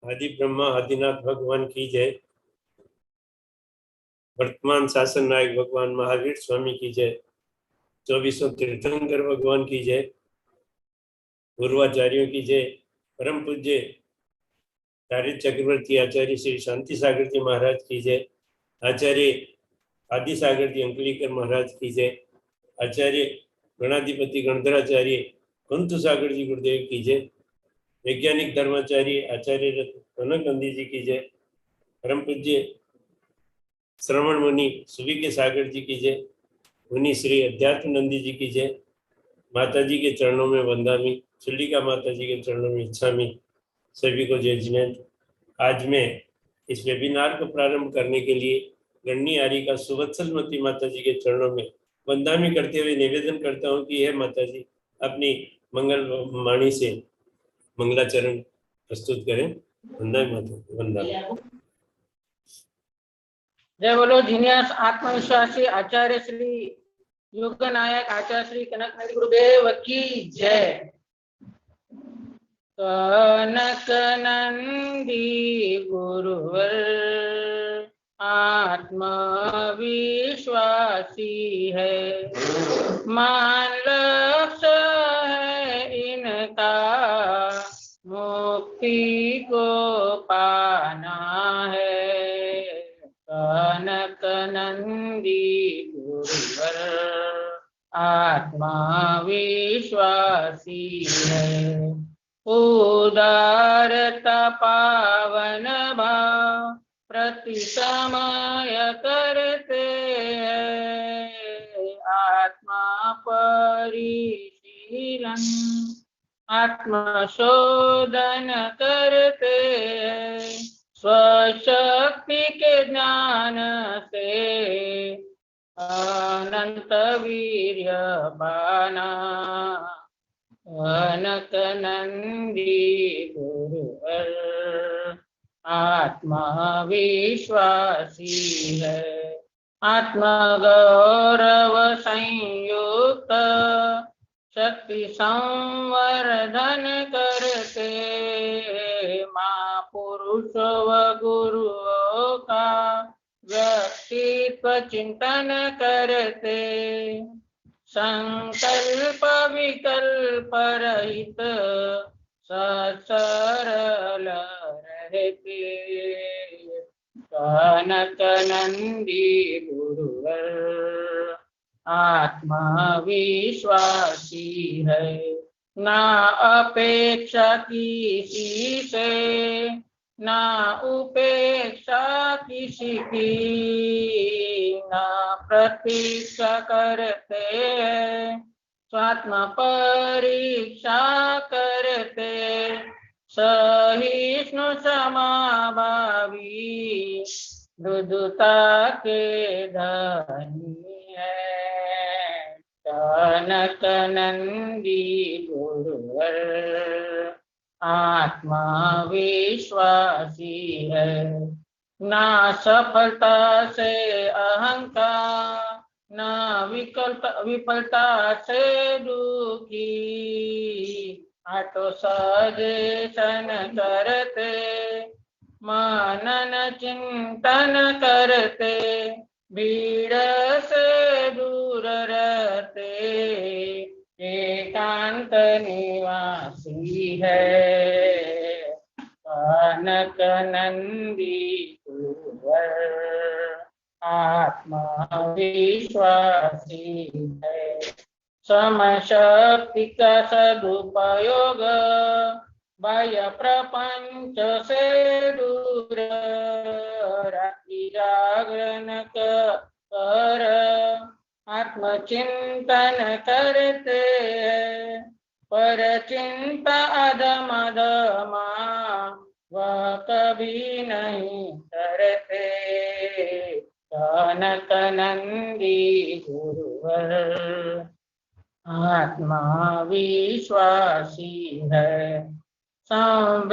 आदि ब्रह्मा आदिनाथ भगवान की जय। वर्तमान शासन नायक भगवान महावीर स्वामी की जय। 24 तीर्थंकर भगवान की जय। पूर्वाचार्यों की जय। परम पूज्य चारित्र चक्रवर्ती आचार्य श्री शांति सागर जी महाराज की जय। आचार्य आदि सागर जी अंकलीकर महाराज की जय। आचार्य गणाधिपति गणधराचार्य कुंतु सागर जी गुरुदेव की जय। वैज्ञानिक धर्माचार्य आचार्य रत्न गांधी जी की जय। परम पूज्य श्रवण मुनि सुवी के सागर जी की जय। मुनि श्री अध्यात्म नंदी जी की जय। माता जी के चरणों में वंदामी, चंडिका माता जी के चरणों में इच्छामी। सभी को जय जिनेन्द्र। आज मैं इस वेबिनार को प्रारंभ करने के लिए गणनी आर्य का सुवत्सलमती माता जी के चरणों में वंदामी करते हुए निवेदन करता हूँ कि हे माता जी अपनी मंगल वाणी से मंगलाचरण प्रस्तुत करें। वंदा माता वंदा। जय बोलो जीनियस आत्मविश्वासी आचार्य श्री योग नायक आचार्य श्री कनक नंदी गुरुदेव की जय। कनक नंदी गुरुवर आत्मविश्वासी है, मान लक्ष्य है इनका मुक्ति को पाना है। कनक नंदी गुरुवर आत्मविश्वासी है, उदारता पावन भाव प्रति समय करते हैं। आत्मा परिशीलन आत्मशोधन करते हैं। स्वशक्ति के ज्ञान से अनंत वीर्य पाना। कनक नंदी गुरुवर आत्मविश्वासी है, आत्मगौरव संयुक्त शक्ति संवर्धन करते। महापुरुष व गुरुओं का व्यक्तित्व चिंतन करते। संकल्प विकल्प रहित सरल रहते। कनक नंदी गुरुवर आत्मविश्वासी है, ना अपेक्षा किसी से ना उपेक्षा किसी की। ना प्रतीक्षा करते स्वात्म परीक्षा करते। सहिष्णु समाभावी मृदुता के धनी है। कनक नंदी गुरुवर आत्मविश्वासी है, ना सफलता से अहंकार ना विफलता से दुखी। आत्म सजेशन करते मनन चिंतन करते। भीड़ से दूर रहते एकांत निवासी है। कनक नंदी गुरुवर आत्मविश्वासी है, समय शक्ति का सदुपयोग बाह्य प्रपंच से दूर। रात्रि जागरण कर आत्मचिंतन करते। पर चिंता अधम अधमा वह कभी नहीं करते। कनक नंदी गुरुवर आत्मविश्वासी है, संवेदनशीलता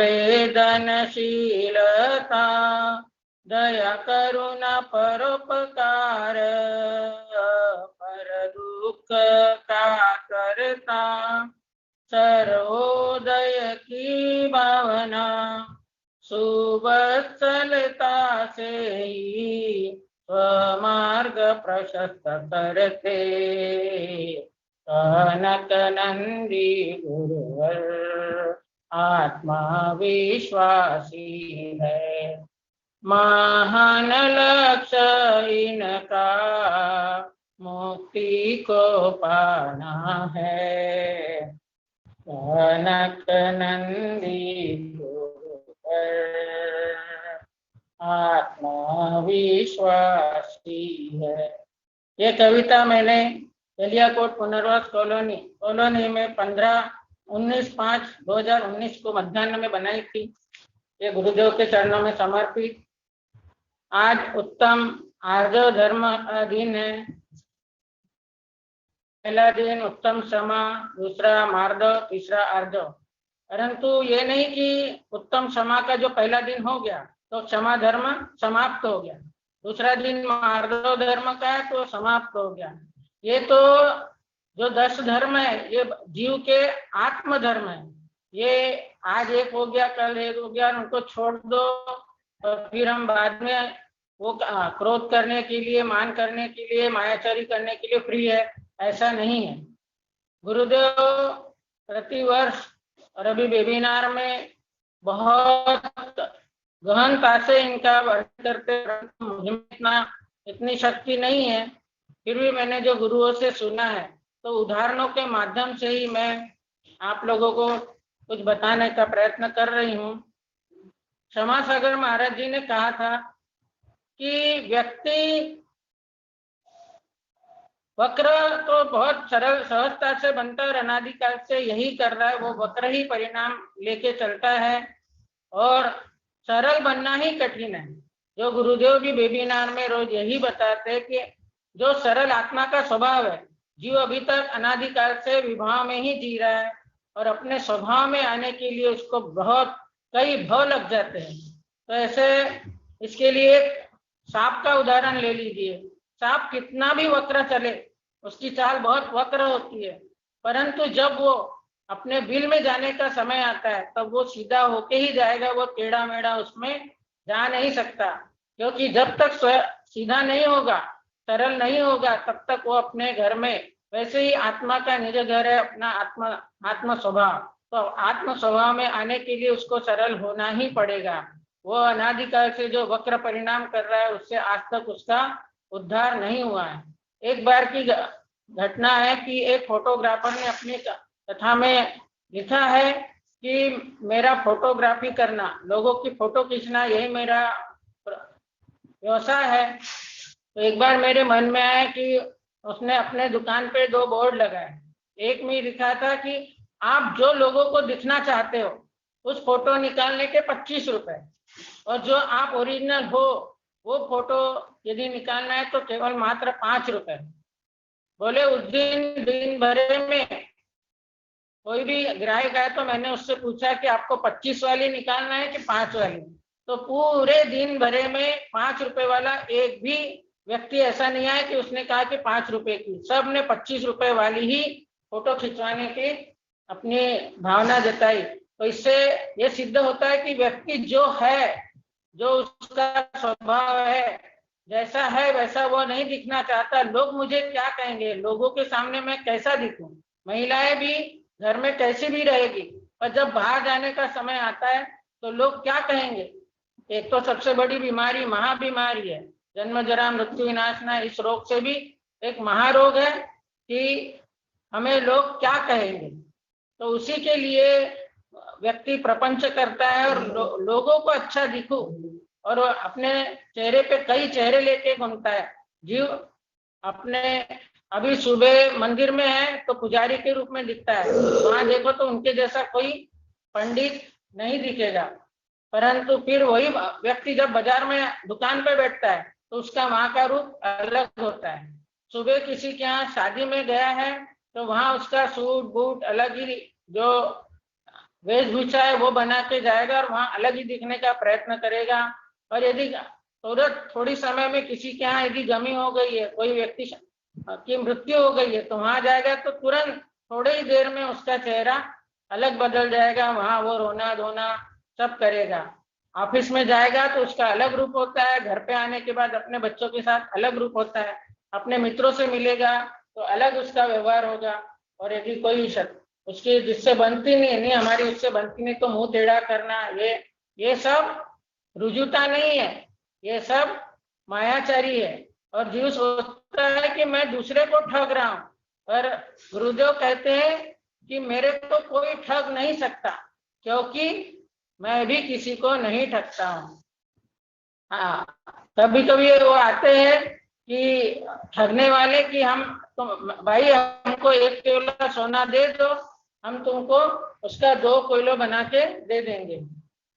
दया करुणा परोपकार पर दुख का करता। सर्वोदय की भावना सुवत्सलता से ही स्वमार्ग प्रशस्त करते, कनक नंदी गुरुवर आत्मा विश्वासी है। महान लक्ष्य इनका मुक्ति को पाना है, कनक नंदी गुरुवर आत्मा विश्वासी है। ये कविता मैंने तेलियाकोट पुनर्वास कॉलोनी में 19/5/2019 को मध्याह्न में बनाई थी। ये गुरुदेव के चरणों में समर्पित। आज उत्तम आर्जव धर्म दिन है। पहला दिन उत्तम समा, दूसरा मार्दव, तीसरा आर्जव। परंतु ये नहीं कि उत्तम समा का जो पहला दिन हो गया तो क्षमा धर्म समाप्त हो गया, दूसरा दिन मार्दव धर्म का है तो समाप्त हो गया। ये तो जो 10 धर्म है ये जीव के आत्म धर्म है। ये आज एक हो गया, कल एक हो गया, उनको छोड़ दो और फिर हम बाद में वो क्रोध करने के लिए, मान करने के लिए, मायाचारी करने के लिए फ्री है, ऐसा नहीं है। गुरुदेव प्रतिवर्ष और अभी वेबिनार में बहुत गहनता से इनका वर्णन करते, मुझे इतनी शक्ति नहीं है, फिर भी मैंने जो गुरुओं से सुना है तो उदाहरणों के माध्यम से ही मैं आप लोगों को कुछ बताने का प्रयत्न कर रही हूँ। क्षमा सागर महाराज जी ने कहा था कि व्यक्ति वक्र तो बहुत सरल सहजता से बनता है और अनादिकाल से यही कर रहा है, वो वक्र ही परिणाम लेके चलता है और सरल बनना ही कठिन है। जो गुरुदेव भी वेबिनार में रोज यही बताते हैं कि जो सरल आत्मा का स्वभाव है, जीव अभी तक अनादिकाल से विभाव में ही जी रहा है और अपने स्वभाव में आने के लिए उसको बहुत कई भव लग जाते हैं। तो ऐसे इसके लिए सांप का उदाहरण ले लीजिए। सांप कितना भी वक्र चले, उसकी चाल बहुत वक्र होती है, परंतु जब वो अपने बिल में जाने का समय आता है तब वो सीधा होके ही जाएगा, वो टेढ़ा मेढ़ा उसमें जा नहीं सकता, क्योंकि जब तक सीधा नहीं होगा, सरल नहीं होगा, तब तक वो अपने घर में, वैसे ही आत्मा का निज घर है अपना आत्म स्वभाव, तो आत्म स्वभाव में आने के लिए उसको सरल होना ही पड़ेगा। वो अनादिकाल से जो वक्र परिणाम कर रहा है उससे आज तक उसका उद्धार नहीं हुआ है। एक बार की घटना है कि एक फोटोग्राफर ने अपनी कथा में लिखा है कि मेरा फोटोग्राफी करना, लोगों की फोटो खींचना, यही मेरा व्यवसाय है। तो एक बार मेरे मन में आया कि उसने अपने दुकान पे 2 बोर्ड लगाए। एक में लिखा था कि आप जो लोगों को दिखना चाहते हो उस फोटो निकालने के 25 रुपए, और जो आप ओरिजिनल हो वो फोटो यदि निकालना है तो केवल मात्र 5 रुपए। बोले उस दिन भरे में कोई भी ग्राहक आया तो मैंने उससे पूछा कि आपको 25 वाली निकालना है कि 5 वाली, तो पूरे दिन भरे में 5 रुपए वाला एक भी व्यक्ति ऐसा नहीं आया कि उसने कहा कि 5 रुपए की, सब ने 25 रुपए वाली ही फोटो खिंचवाने की अपनी भावना जताई। तो इससे ये सिद्ध होता है कि व्यक्ति जो है, जो उसका स्वभाव है, जैसा है वैसा वो नहीं दिखना चाहता। लोग मुझे क्या कहेंगे, लोगों के सामने मैं कैसा दिखूं, महिलाएं भी घर में कैसी भी रहेगी, पर जब बाहर जाने का समय आता है तो लोग क्या कहेंगे। एक तो सबसे बड़ी बीमारी महाबीमारी है, जन्म जरा मृत्यु विनाशना, इस रोग से भी एक महारोग है कि हमें लोग क्या कहेंगे। तो उसी के लिए व्यक्ति प्रपंच करता है और लोगों को अच्छा दिखूं, और अपने चेहरे पे कई चेहरे लेके घूमता है। जीव अपने अभी सुबह मंदिर में है तो पुजारी के रूप में दिखता है, वहां देखो तो उनके जैसा कोई पंडित नहीं दिखेगा, परंतु फिर वही व्यक्ति जब बाजार में दुकान पे बैठता है तो उसका वहां का रूप अलग होता है। सुबह किसी के यहाँ शादी में गया है तो वहां उसका सूट बूट अलग ही, जो वेशभूषा है वो बना के जाएगा और वहां अलग ही दिखने का प्रयत्न करेगा। और यदि थोड़ी समय में किसी के यहाँ यदि गमी हो गई है, कोई व्यक्ति की मृत्यु हो गई है, तो वहां जाएगा तो तुरंत थोड़ी ही देर में उसका चेहरा अलग बदल जाएगा, वहां वो रोना धोना सब करेगा। ऑफिस में जाएगा तो उसका अलग रूप होता है, घर पे आने के बाद अपने बच्चों के साथ अलग रूप होता है, अपने मित्रों से मिलेगा तो अलग उसका व्यवहार होगा। और यदि कोई उसकी जिससे बनती नहीं हमारी उससे बनती नहीं तो मुंह टेढ़ा करना, ये सब रुजुता नहीं है, ये सब मायाचारी है। और जीव सोचता है कि मैं दूसरे को ठग रहा हूं, पर गुरुदेव कहते हैं कि मेरे को कोई ठग नहीं सकता, क्योंकि मैं भी किसी को नहीं ठगता हूँ। हाँ, कभी कभी वो आते हैं कि ठगने वाले कि हम भाई हमको 1 किलो सोना दे दो, हम तुमको उसका 2 किलो बना के दे देंगे।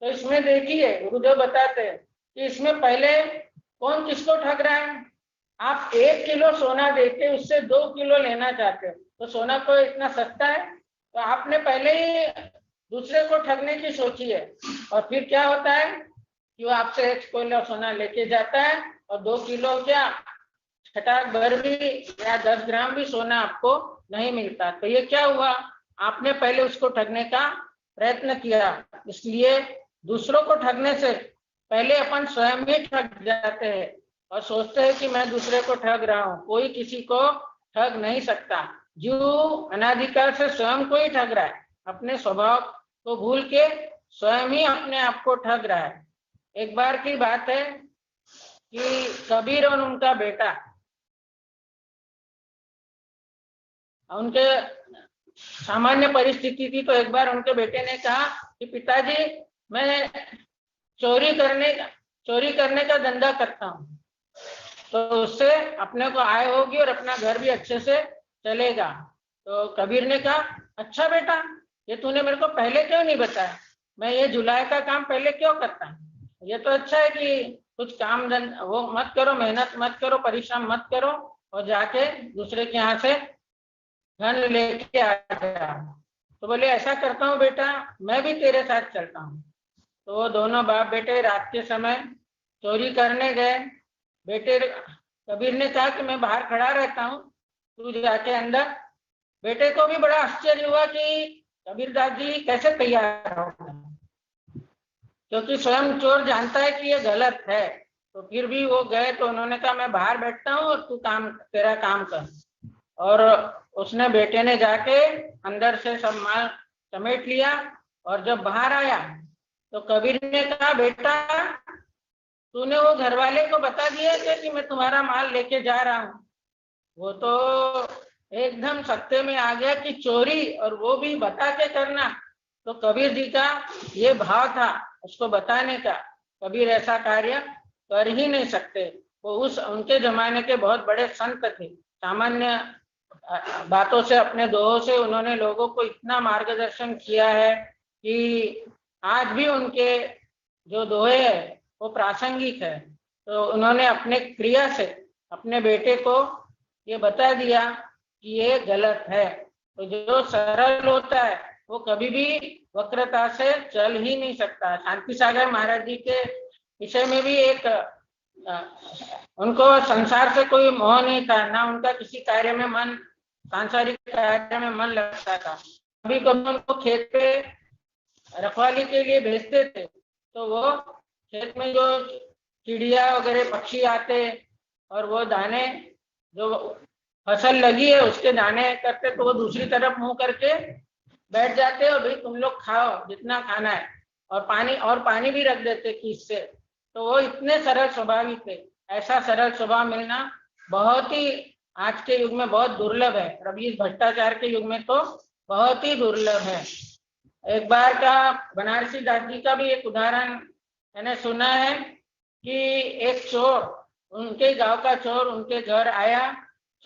तो इसमें देखिए गुरुदेव बताते हैं कि इसमें पहले कौन किसको ठग रहा है। आप 1 किलो सोना देके उससे 2 किलो लेना चाहते हो, तो सोना तो इतना सस्ता है, तो आपने पहले ही दूसरे को ठगने की सोची है। और फिर क्या होता है कि वो आपसे 1 किलो सोना लेके जाता है और 2 किलो क्या छटाक भर भी या 10 ग्राम भी सोना आपको नहीं मिलता। तो ये क्या हुआ, आपने पहले उसको ठगने का प्रयत्न किया। इसलिए दूसरों को ठगने से पहले अपन स्वयं ही ठग जाते हैं और सोचते हैं कि मैं दूसरे को ठग रहा हूँ। कोई किसी को ठग नहीं सकता, जो अनादिकाल से स्वयं को ही ठग रहा है, अपने स्वभाव को भूल के स्वयं ही अपने आप को ठग रहा है। एक बार की बात है कि कबीर और उनका बेटा, उनके सामान्य परिस्थिति थी, तो एक बार उनके बेटे ने कहा कि पिताजी मैं चोरी करने का धंधा करता हूँ, तो उससे अपने को आय होगी और अपना घर भी अच्छे से चलेगा। तो कबीर ने कहा अच्छा बेटा, ये तूने मेरे को पहले क्यों नहीं बताया, मैं ये जुलाई का काम पहले क्यों करता। ये तो अच्छा है कि कुछ काम वो मत करो, मेहनत मत करो, परिश्रम मत करो और जाके दूसरे के यहाँ से धन लेके आ जा। तो बोले ऐसा करता हूँ बेटा, मैं भी तेरे साथ चलता हूँ। तो वो दोनों बाप बेटे रात के समय चोरी करने गए। बेटे कबीर ने कहा कि मैं बाहर खड़ा रहता हूँ, तू जाके अंदर। बेटे को भी बड़ा आश्चर्य हुआ कि कबीरदास जी कैसे तैयार हो, क्योंकि स्वयं चोर जानता है कि ये गलत है। तो फिर भी वो गए, तो उन्होंने कहा मैं बाहर बैठता हूँ और तू तेरा काम कर। और उसने बेटे ने जाके अंदर से सब माल समेट लिया और जब बाहर आया तो कबीर ने कहा बेटा तूने वो घर वाले को बता दिया कि मैं तुम्हारा माल लेके जा रहा हूँ। वो तो एकदम सत्य में आ गया कि चोरी, और वो भी बता के करना। तो कबीर जी का ये भाव था उसको बताने का, कबीर ऐसा कार्य कर ही नहीं सकते। वो उनके जमाने के बहुत बड़े संत थे, सामान्य बातों से अपने दोहों से उन्होंने लोगों को इतना मार्गदर्शन किया है कि आज भी उनके जो दोहे है वो प्रासंगिक है। तो उन्होंने अपने क्रिया से अपने बेटे को ये बता दिया कि ये गलत है। तो जो सरल होता है वो कभी भी वक्रता से चल ही नहीं सकता। शांति सागर महाराज जी के विषय में भी एक उनको संसार से कोई मोह नहीं था, ना उनका किसी कार्य में मन, सांसारिक कार्य में मन लगता था। कभी कभी उनको खेत पे रखवाली के लिए भेजते थे, तो वो खेत में जो चिड़िया वगैरह पक्षी आते और वो दाने जो फसल लगी है उसके दाने करते, तो वो दूसरी तरफ मुंह करके बैठ जाते और भाई तुम लोग खाओ जितना खाना है, और पानी भी रख देते खींच से। तो वो इतने सरल स्वभावी थे। ऐसा सरल स्वभाव मिलना बहुत ही आज के युग में बहुत दुर्लभ है। रवि भट्टाचार्य के युग में तो बहुत ही दुर्लभ है। एक बार का बनारसी दास जी का भी एक उदाहरण मैंने सुना है कि एक चोर, उनके गांव का चोर उनके घर आया,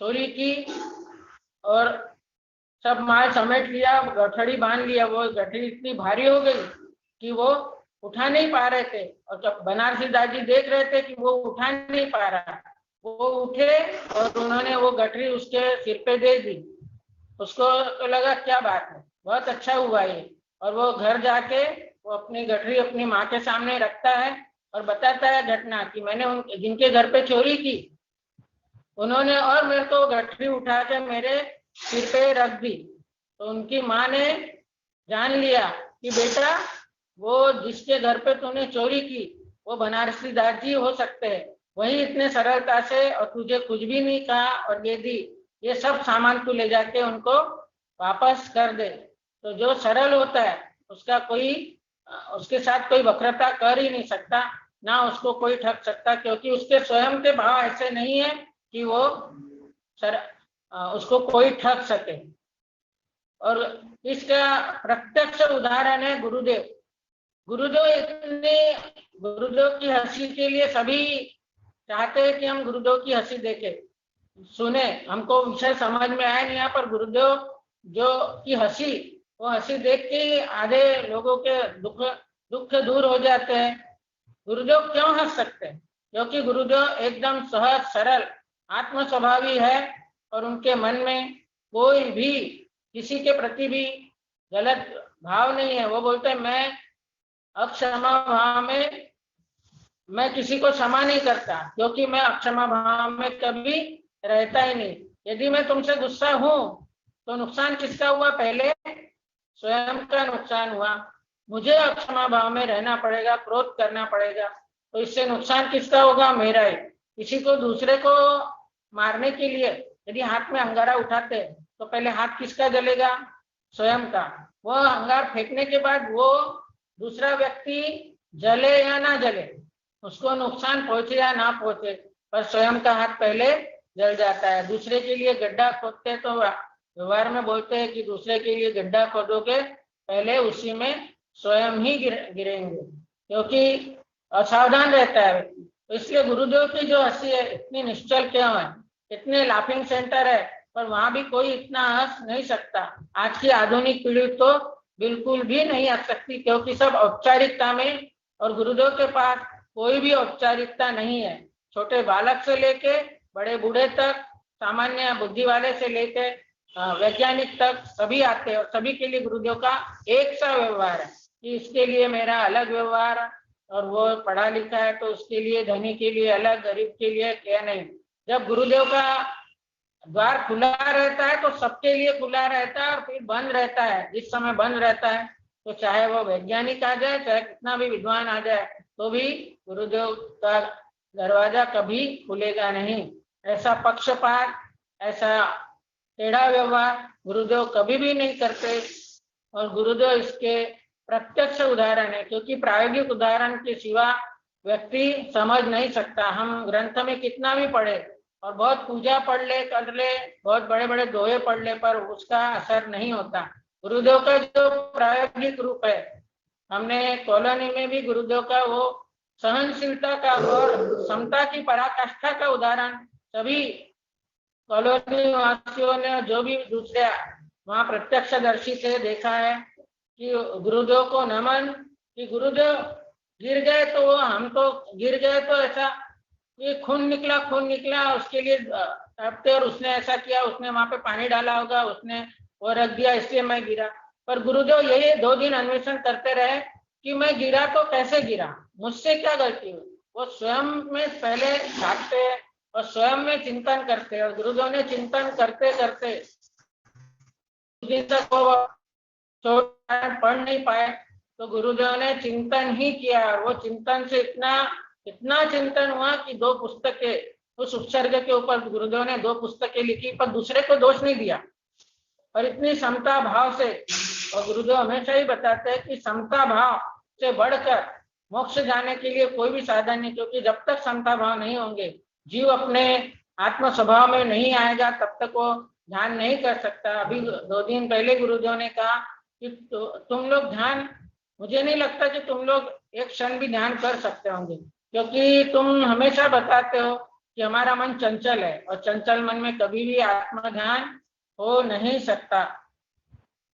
चोरी की और सब माल समेट लिया, गठड़ी बांध लिया। वो गठड़ी इतनी भारी हो गई कि वो उठा नहीं पा रहे थे, और जब बनारसी दास जी देख रहे थे कि वो उठा नहीं पा रहा, वो उठे और उन्होंने वो गठरी उसके सिर पे दे दी। उसको तो लगा क्या बात है, बहुत अच्छा हुआ ये। और वो घर जाके वो अपनी गठरी अपनी माँ के सामने रखता है और बताता है घटना कि मैंने जिनके घर पे चोरी की उन्होंने और मेरे को गठरी उठा के मेरे सिर पे रख दी। तो उनकी माँ ने जान लिया कि बेटा वो जिसके घर पे तूने चोरी की वो बनारसी दास जी हो सकते हैं, वही इतने सरलता से और तुझे कुछ भी नहीं कहा और ये दी, ये सब सामान तू ले जाके उनको वापस कर दे। तो जो सरल होता है उसका कोई उसके साथ कोई वक्रता कर ही नहीं सकता, ना उसको कोई ठग सकता, क्योंकि उसके स्वयं के भाव ऐसे नहीं है कि वो उसको कोई ठग सके। और इसका प्रत्यक्ष उदाहरण है गुरुदेव। गुरुदेव की हंसी के लिए सभी चाहते हैं कि हम गुरुदेव की हंसी देखें, सुने। हमको विषय समझ में आया नहीं, यहाँ पर गुरुदेव जो की हंसी, वो हंसी देख के आधे लोगों के दुख दूर हो जाते हैं। गुरुदेव क्यों हंस सकते हैं? क्योंकि गुरुदेव एकदम सहज सरल आत्म स्वभावी है और उनके मन में कोई भी किसी के प्रति भी गलत भाव नहीं है। वो बोलते हैं मैं अक्षमा भाव में मैं किसी को क्षमा नहीं करता, क्योंकि मैं अक्षमा भाव में कभी रहता ही नहीं। यदि मैं तुमसे गुस्सा हूं तो नुकसान किसका हुआ? पहले स्वयं का नुकसान हुआ। मुझे अक्षमा भाव में रहना पड़ेगा, क्रोध करना पड़ेगा, तो इससे नुकसान किसका होगा? मेरा ही। किसी को दूसरे को मारने के लिए यदि हाथ में अंगारा उठाते तो पहले हाथ किसका जलेगा? स्वयं का। वह अंगार फेंकने के बाद वो दूसरा व्यक्ति जले या ना जले, उसको नुकसान पहुंचे या ना पहुंचे, पर स्वयं का हाथ पहले जल जाता है। दूसरे के लिए गड्ढा खोदते तो व्यवहार में बोलते हैं कि दूसरे के लिए गड्ढा खोदोगे पहले उसी में स्वयं ही गिरेंगे, क्योंकि असावधान रहता है। तो इसलिए गुरुदेव की जो हंसी है इतनी निश्चल क्यों है? इतने लाफिंग सेंटर है पर वहां भी कोई इतना हंस नहीं सकता। आज की आधुनिक पीढ़ी तो बिल्कुल भी नहीं हंस सकती, क्योंकि सब औपचारिकता में, और गुरुदेव के पास कोई भी औपचारिकता नहीं है। छोटे बालक से लेके बड़े बूढ़े तक, सामान्य बुद्धि वाले से लेके वैज्ञानिक तक सभी आते हैं, और सभी के लिए गुरुदेव का एक सा व्यवहार है कि इसके लिए मेरा अलग व्यवहार, और वो पढ़ा लिखा है तो उसके लिए, धनी के लिए अलग, गरीब के लिए क्या नहीं। जब गुरुदेव का द्वार खुला रहता है तो सबके लिए खुला रहता है, और फिर बंद रहता है जिस समय बंद रहता है, तो चाहे वो वैज्ञानिक आ जाए, चाहे कितना भी विद्वान आ जाए, तो भी गुरुदेव का दरवाजा कभी खुलेगा नहीं। ऐसा पक्षपात, ऐसा टेढ़ा व्यवहार गुरुदेव कभी भी नहीं करते, और गुरुदेव इसके प्रत्यक्ष उदाहरण है, क्योंकि प्रायोगिक उदाहरण के सिवा व्यक्ति समझ नहीं सकता। हम ग्रंथ में कितना भी पढ़े और बहुत पूजा पढ़ ले, कर ले, बहुत बड़े बड़े दोहे पढ़ ले, पर उसका असर नहीं होता। गुरुदेव का जो प्रायोगिक रूप है, हमने कॉलोनी में भी गुरुदेव का वो सहनशीलता का और समता की पराकाष्ठा का उदाहरण सभी कॉलोनी वासियों ने, जो भी दूसरे वहाँ प्रत्यक्षदर्शी थे, देखा है कि गुरुदेव को नमन, कि गुरुदेव गिर गए तो हम तो गिर गए तो ऐसा ये खून निकला उसके लिए तड़पते, और उसने ऐसा किया, उसने वहां पे पानी डाला होगा, उसने वो रख दिया इसलिए मैं गिरा। पर गुरुदेव यही 2 दिन अन्वेषण करते रहे कि मैं गिरा तो कैसे गिरा, मुझसे क्या गलती हुई। वो स्वयं में पहले झांकते और स्वयं में चिंतन करते, और गुरुदेव ने चिंतन करते करते दिन तक वो पढ़ नहीं पाए, तो गुरुदेव ने चिंतन ही किया, और वो चिंतन से इतना चिंतन हुआ कि 2 पुस्तकें, उस उपसर्ग के ऊपर गुरुदेव ने 2 पुस्तकें लिखी, पर दूसरे को दोष नहीं दिया, और इतनी समता भाव से। और गुरुदेव हमेशा ही बताते हैं कि समता भाव से बढ़कर मोक्ष जाने के लिए कोई भी साधन नहीं, क्योंकि जब तक समता भाव नहीं होंगे, जीव अपने आत्म स्वभाव में नहीं आएगा, तब तक वो ध्यान नहीं कर सकता। अभी 2 दिन पहले गुरुदेव ने कहा कि तुम लोग ध्यान, मुझे नहीं लगता कि तुम लोग एक क्षण भी ध्यान कर सकते होंगे, क्योंकि तुम हमेशा बताते हो कि हमारा मन चंचल है, और चंचल मन में कभी भी आत्म ध्यान हो नहीं सकता।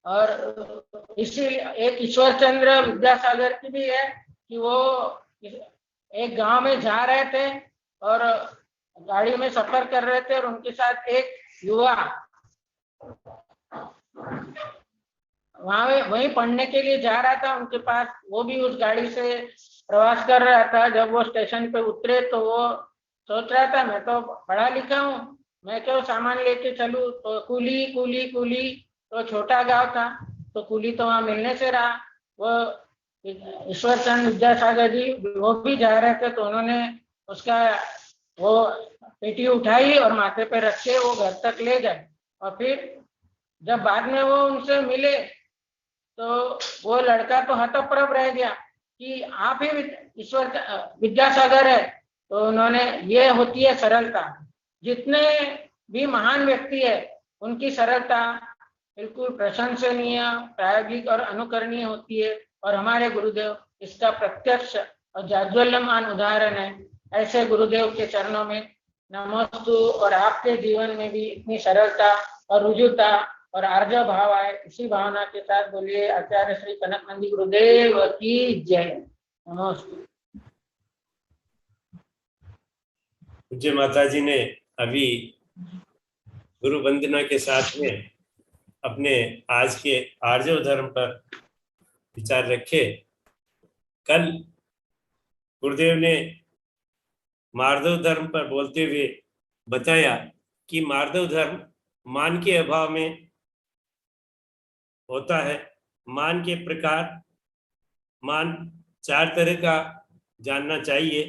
और इसीलिए एक ईश्वरचंद्र विद्यासागर की भी है कि वो एक गांव में जा रहे थे और गाड़ी में सफर कर रहे थे, और उनके साथ एक युवा वहीं पढ़ने के लिए जा रहा था उनके पास, वो भी उस गाड़ी से प्रवास कर रहा था। जब वो स्टेशन पे उतरे तो वो सोच रहा था मैं तो पढ़ा लिखा हूँ, मैं क्यों सामान लेके चलूँ, तो कूली कूली कूली, तो छोटा गांव था तो कूली तो वहां मिलने से रहा। वो ईश्वर चंद विद्यासागर जी वो भी जा रहे थे, तो उन्होंने उसका वो पेटी उठाई और माथे पे रख के वो घर तक ले गए। और फिर जब बाद में वो उनसे मिले तो वो लड़का तो हतप्रभ रह गया कि आप ही ईश्वर विद्यासागर है। तो उन्होंने, ये होती है सरलता। जितने भी महान व्यक्ति है उनकी सरलता बिल्कुल प्रशंसनीय, प्रायोगिक और अनुकरणीय होती है। और हमारे गुरुदेव इसका प्रत्यक्ष और जाज्वल्यमान उदाहरण है। ऐसे गुरुदेव के चरणों में नमस्तु। और आपके जीवन में भी इतनी सरलता और रुजुता और आर्य भाव आए, इसी भावना के साथ बोलिए आचार्य श्री कनक नंदी गुरुदेव की जय। नमस्ते। पूज्य माता जी ने अभी गुरु वंदना के साथ में अपने आज के आर्जव धर्म पर विचार रखे। कल गुरुदेव ने मार्दव धर्म पर बोलते हुए बताया कि मार्दव धर्म मान के अभाव में होता है। मान के प्रकार, मान 4 तरह का जानना चाहिए।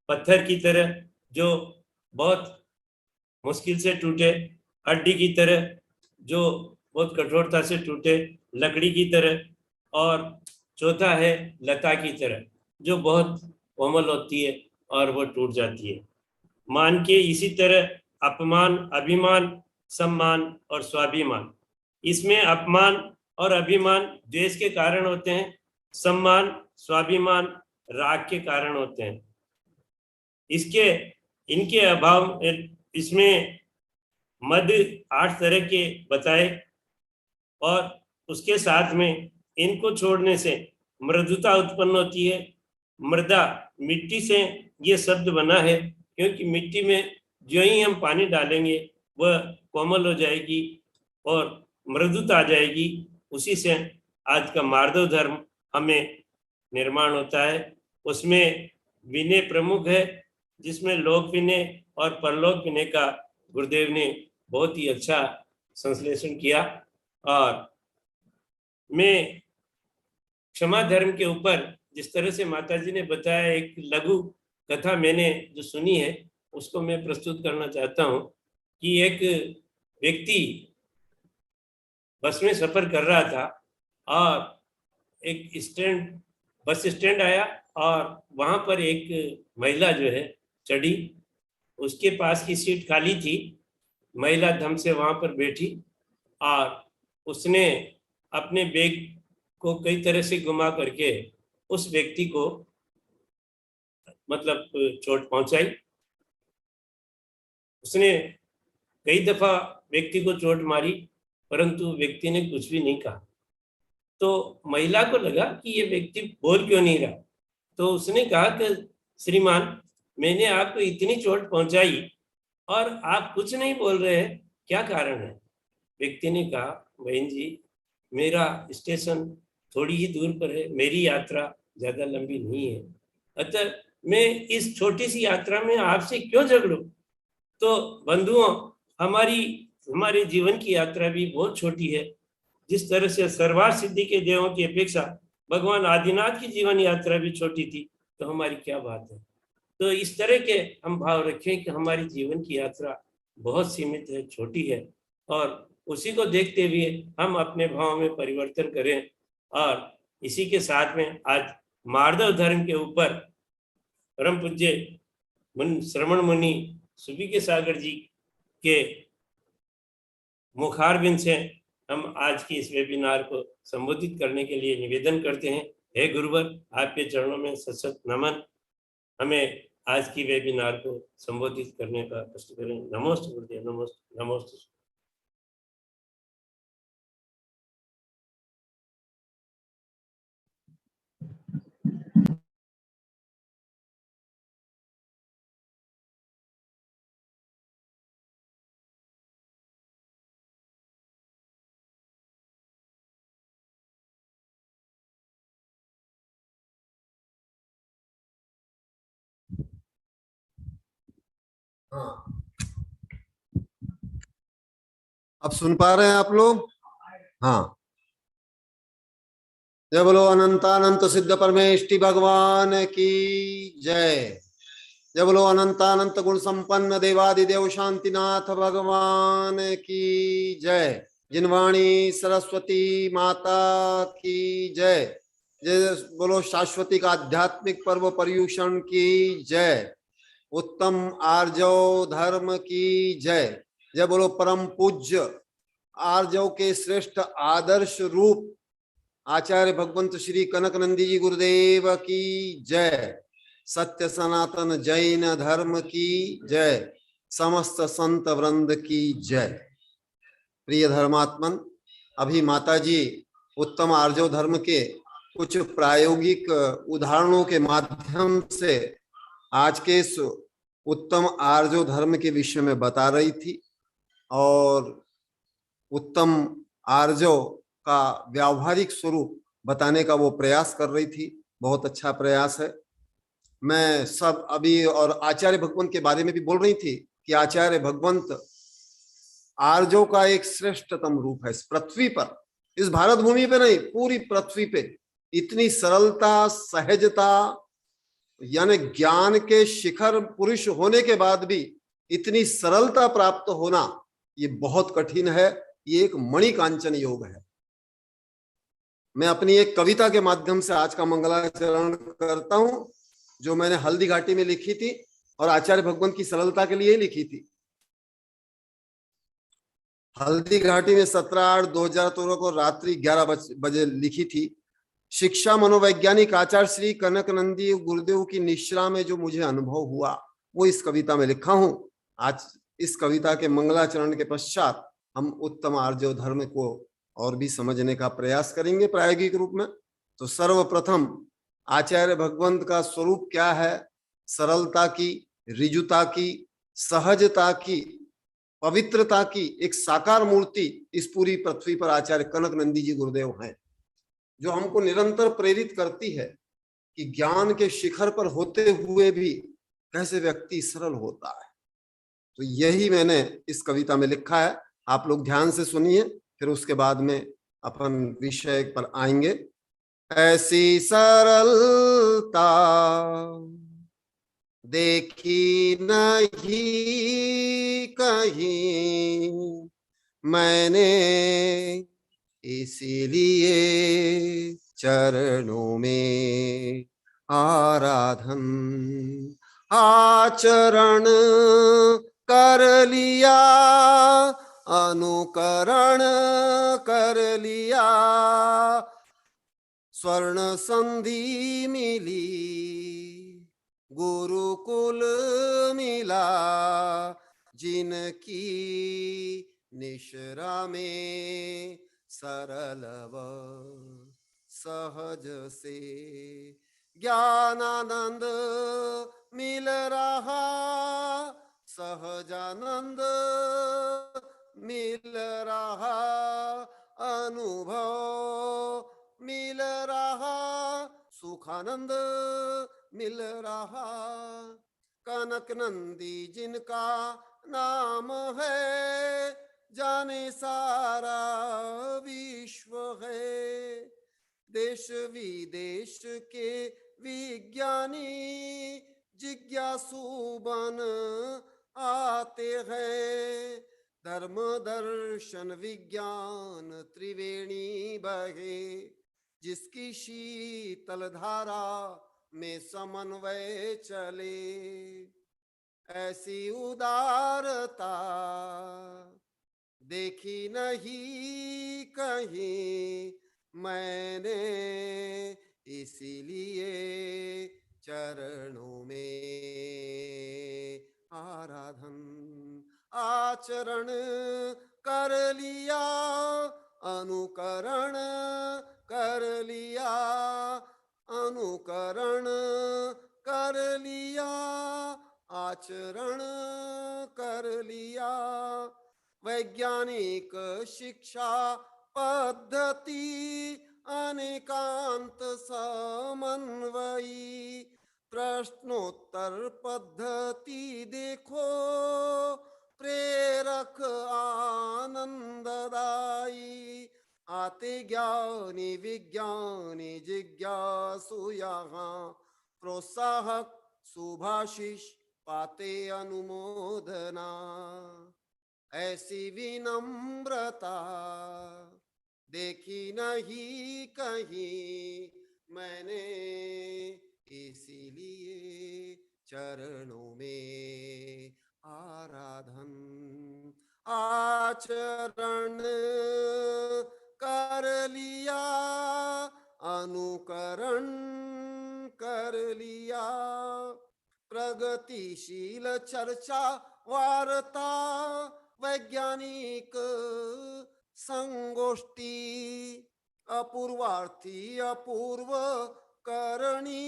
पत्थर की तरह जो बहुत मुश्किल से टूटे, हड्डी की तरह जो बहुत कठोरता से टूटे, लकड़ी की तरह, और चौथा है लता की तरह जो बहुत कोमल होती है और वो टूट जाती है। मान के इसी तरह अपमान, अभिमान, सम्मान और स्वाभिमान। इसमें अपमान और अभिमान द्वेष के कारण होते हैं, सम्मान, स्वाभिमान राग के कारण होते हैं। इनके अभाव इसमें मध्य 8 तरह के बताए, और उसके साथ में इनको छोड़ने से मृदुता उत्पन्न होती है। मृदा, मिट्टी से ये शब्द बना है, क्योंकि मिट्टी में जो ही हम पानी डालेंगे वह कोमल हो जाएगी और मृदुता आ जाएगी। उसी से आज का मार्दव धर्म हमें निर्माण होता है। उसमें विनय प्रमुख है, जिसमें लोक विनय और परलोक विनय का गुरुदेव ने बहुत ही अच्छा संश्लेषण किया। और मैं क्षमा धर्म के ऊपर जिस तरह से माता जी ने बताया, एक लघु कथा मैंने जो सुनी है उसको मैं प्रस्तुत करना चाहता हूँ कि एक व्यक्ति बस में सफर कर रहा था और एक बस स्टैंड आया और वहां पर एक महिला जो है चढ़ी। उसके पास की सीट खाली थी। महिला धम से वहां पर बैठी और उसने अपने बैग को कई तरह से घुमा करके उस व्यक्ति को मतलब चोट पहुंचाई। उसने कई दफा व्यक्ति को चोट मारी, परंतु व्यक्ति ने कुछ भी नहीं कहा। तो महिला को लगा कि ये व्यक्ति बोल क्यों नहीं रहा। तो उसने कहा कि श्रीमान, मैंने आपको इतनी चोट पहुंचाई और आप कुछ नहीं बोल रहे हैं, क्या कारण है? व्यक्ति ने कहा, बहन जी, मेरा स्टेशन थोड़ी ही दूर पर है, मेरी यात्रा ज्यादा लंबी नहीं है, अतः मैं इस छोटी सी यात्रा में आपसे क्यों झगड़ूं। तो बंधुओं, हमारे जीवन की यात्रा भी बहुत छोटी है। जिस तरह से सर्वार सिद्धि के देवों की अपेक्षा भगवान आदिनाथ की जीवन यात्रा भी छोटी थी, तो हमारी क्या बात है। तो इस तरह के हम भाव रखें कि हमारी जीवन की यात्रा बहुत सीमित है, छोटी है, और उसी को देखते हुए हम अपने भाव में परिवर्तन करें। और इसी के साथ में आज मार्दव धर्म के ऊपर परम पूज्य श्रवण मुनि सुबीके सागर जी के मुखारबिंद से हम आज की इस वेबिनार को संबोधित करने के लिए निवेदन करते हैं। हे गुरुवर, आपके चरणों में सशक्त नमन। हमें आज की वेबिनार को संबोधित करने का कष्ट करें। नमोस्तु गुरुदेव, नमोस्तु, नमोस्तु। हाँ, अब सुन पा रहे हैं आप लोग? हाँ, जय बोलो अनंतानंत सिद्ध परमेष्टि भगवान की जय। जय बोलो अनंतानंत गुण संपन्न देवादिदेव शांतिनाथ भगवान की जय। जिनवाणी सरस्वती माता की जय। जय बोलो शाश्वती का आध्यात्मिक पर्व पर्युषण की जय। उत्तम आर्जव धर्म की जय। जय बोलो परम पूज्य आर्जव के श्रेष्ठ आदर्श रूप आचार्य भगवंत श्री कनक नंदी जी गुरुदेव की जय। सत्य सनातन जैन धर्म की जय। समस्त संत वृंद की जय। प्रिय धर्मात्मन, अभी माता जी उत्तम आर्जव धर्म के कुछ प्रायोगिक उदाहरणों के माध्यम से आज के इस उत्तम आर्जव धर्म के विषय में बता रही थी और उत्तम आर्जव का व्यावहारिक स्वरूप बताने का वो प्रयास कर रही थी। बहुत अच्छा प्रयास है। मैं सब अभी और आचार्य भगवंत के बारे में भी बोल रही थी कि आचार्य भगवंत आर्जव का एक श्रेष्ठतम रूप है इस पृथ्वी पर, इस भारत भूमि पे नहीं, पूरी पृथ्वी पे। इतनी सरलता, सहजता, यानी ज्ञान के शिखर पुरुष होने के बाद भी इतनी सरलता प्राप्त होना ये बहुत कठिन है। ये एक मणिकांचन योग है। मैं अपनी एक कविता के माध्यम से आज का मंगलाचरण करता हूं, जो मैंने हल्दी घाटी में लिखी थी और आचार्य भगवंत की सरलता के लिए लिखी थी। हल्दी घाटी में 17/8/2013 को रात्रि 11 बजे लिखी थी। शिक्षा मनोवैज्ञानिक आचार्य श्री कनक नंदी गुरुदेव की निश्रा में जो मुझे अनुभव हुआ वो इस कविता में लिखा हूं। आज इस कविता के मंगलाचरण के पश्चात हम उत्तम आर्जव धर्म को और भी समझने का प्रयास करेंगे प्रायोगिक रूप में। तो सर्वप्रथम आचार्य भगवंत का स्वरूप क्या है? सरलता की, ऋजुता की, सहजता की, पवित्रता की एक साकार मूर्ति इस पूरी पृथ्वी पर आचार्य कनक नंदी जी गुरुदेव हैं, जो हमको निरंतर प्रेरित करती है कि ज्ञान के शिखर पर होते हुए भी कैसे व्यक्ति सरल होता है। तो यही मैंने इस कविता में लिखा है। आप लोग ध्यान से सुनिए, फिर उसके बाद में अपन विषय पर आएंगे। ऐसी सरलता देखी नहीं कहीं मैंने, इसीलिए चरणों में आराधन आचरण कर लिया, अनुकरण कर लिया। स्वर्ण संधि मिली, गुरुकुल मिला, जिनकी निश्रा में सरल व सहज से ज्ञानानंद मिल रहा, सहजानंद मिल रहा, अनुभव मिल रहा, सुखानंद मिल रहा। कनक नंदी जिनका नाम है, जाने सारा विश्व है। देश विदेश के विज्ञानी जिज्ञासु बन आते हैं। धर्म दर्शन विज्ञान त्रिवेणी बहे, जिसकी शीतल धारा में समन्वय चले। ऐसी उदारता देखी नहीं कहीं मैंने, इसीलिए चरणों में आराधन आचरण कर लिया, अनुकरण कर लिया, अनुकरण कर लिया, आचरण कर लिया। वैज्ञानिक शिक्षा पद्धति अनेकांत समन्वयी, प्रश्नोत्तर पद्धति देखो प्रेरक आनंददायी। आते ज्ञानी विज्ञानी जिज्ञासुयाः प्रोत्साहक सुभाषिष पाते अनुमोदना। ऐसी विनम्रता देखी नहीं कहीं मैंने, इसीलिए चरणों में आराधन आचरण कर लिया, अनुकरण कर लिया। प्रगतिशील चर्चा वार्ता वैज्ञानिक संगोष्ठी अपूर्वार्थी अपूर्व करणी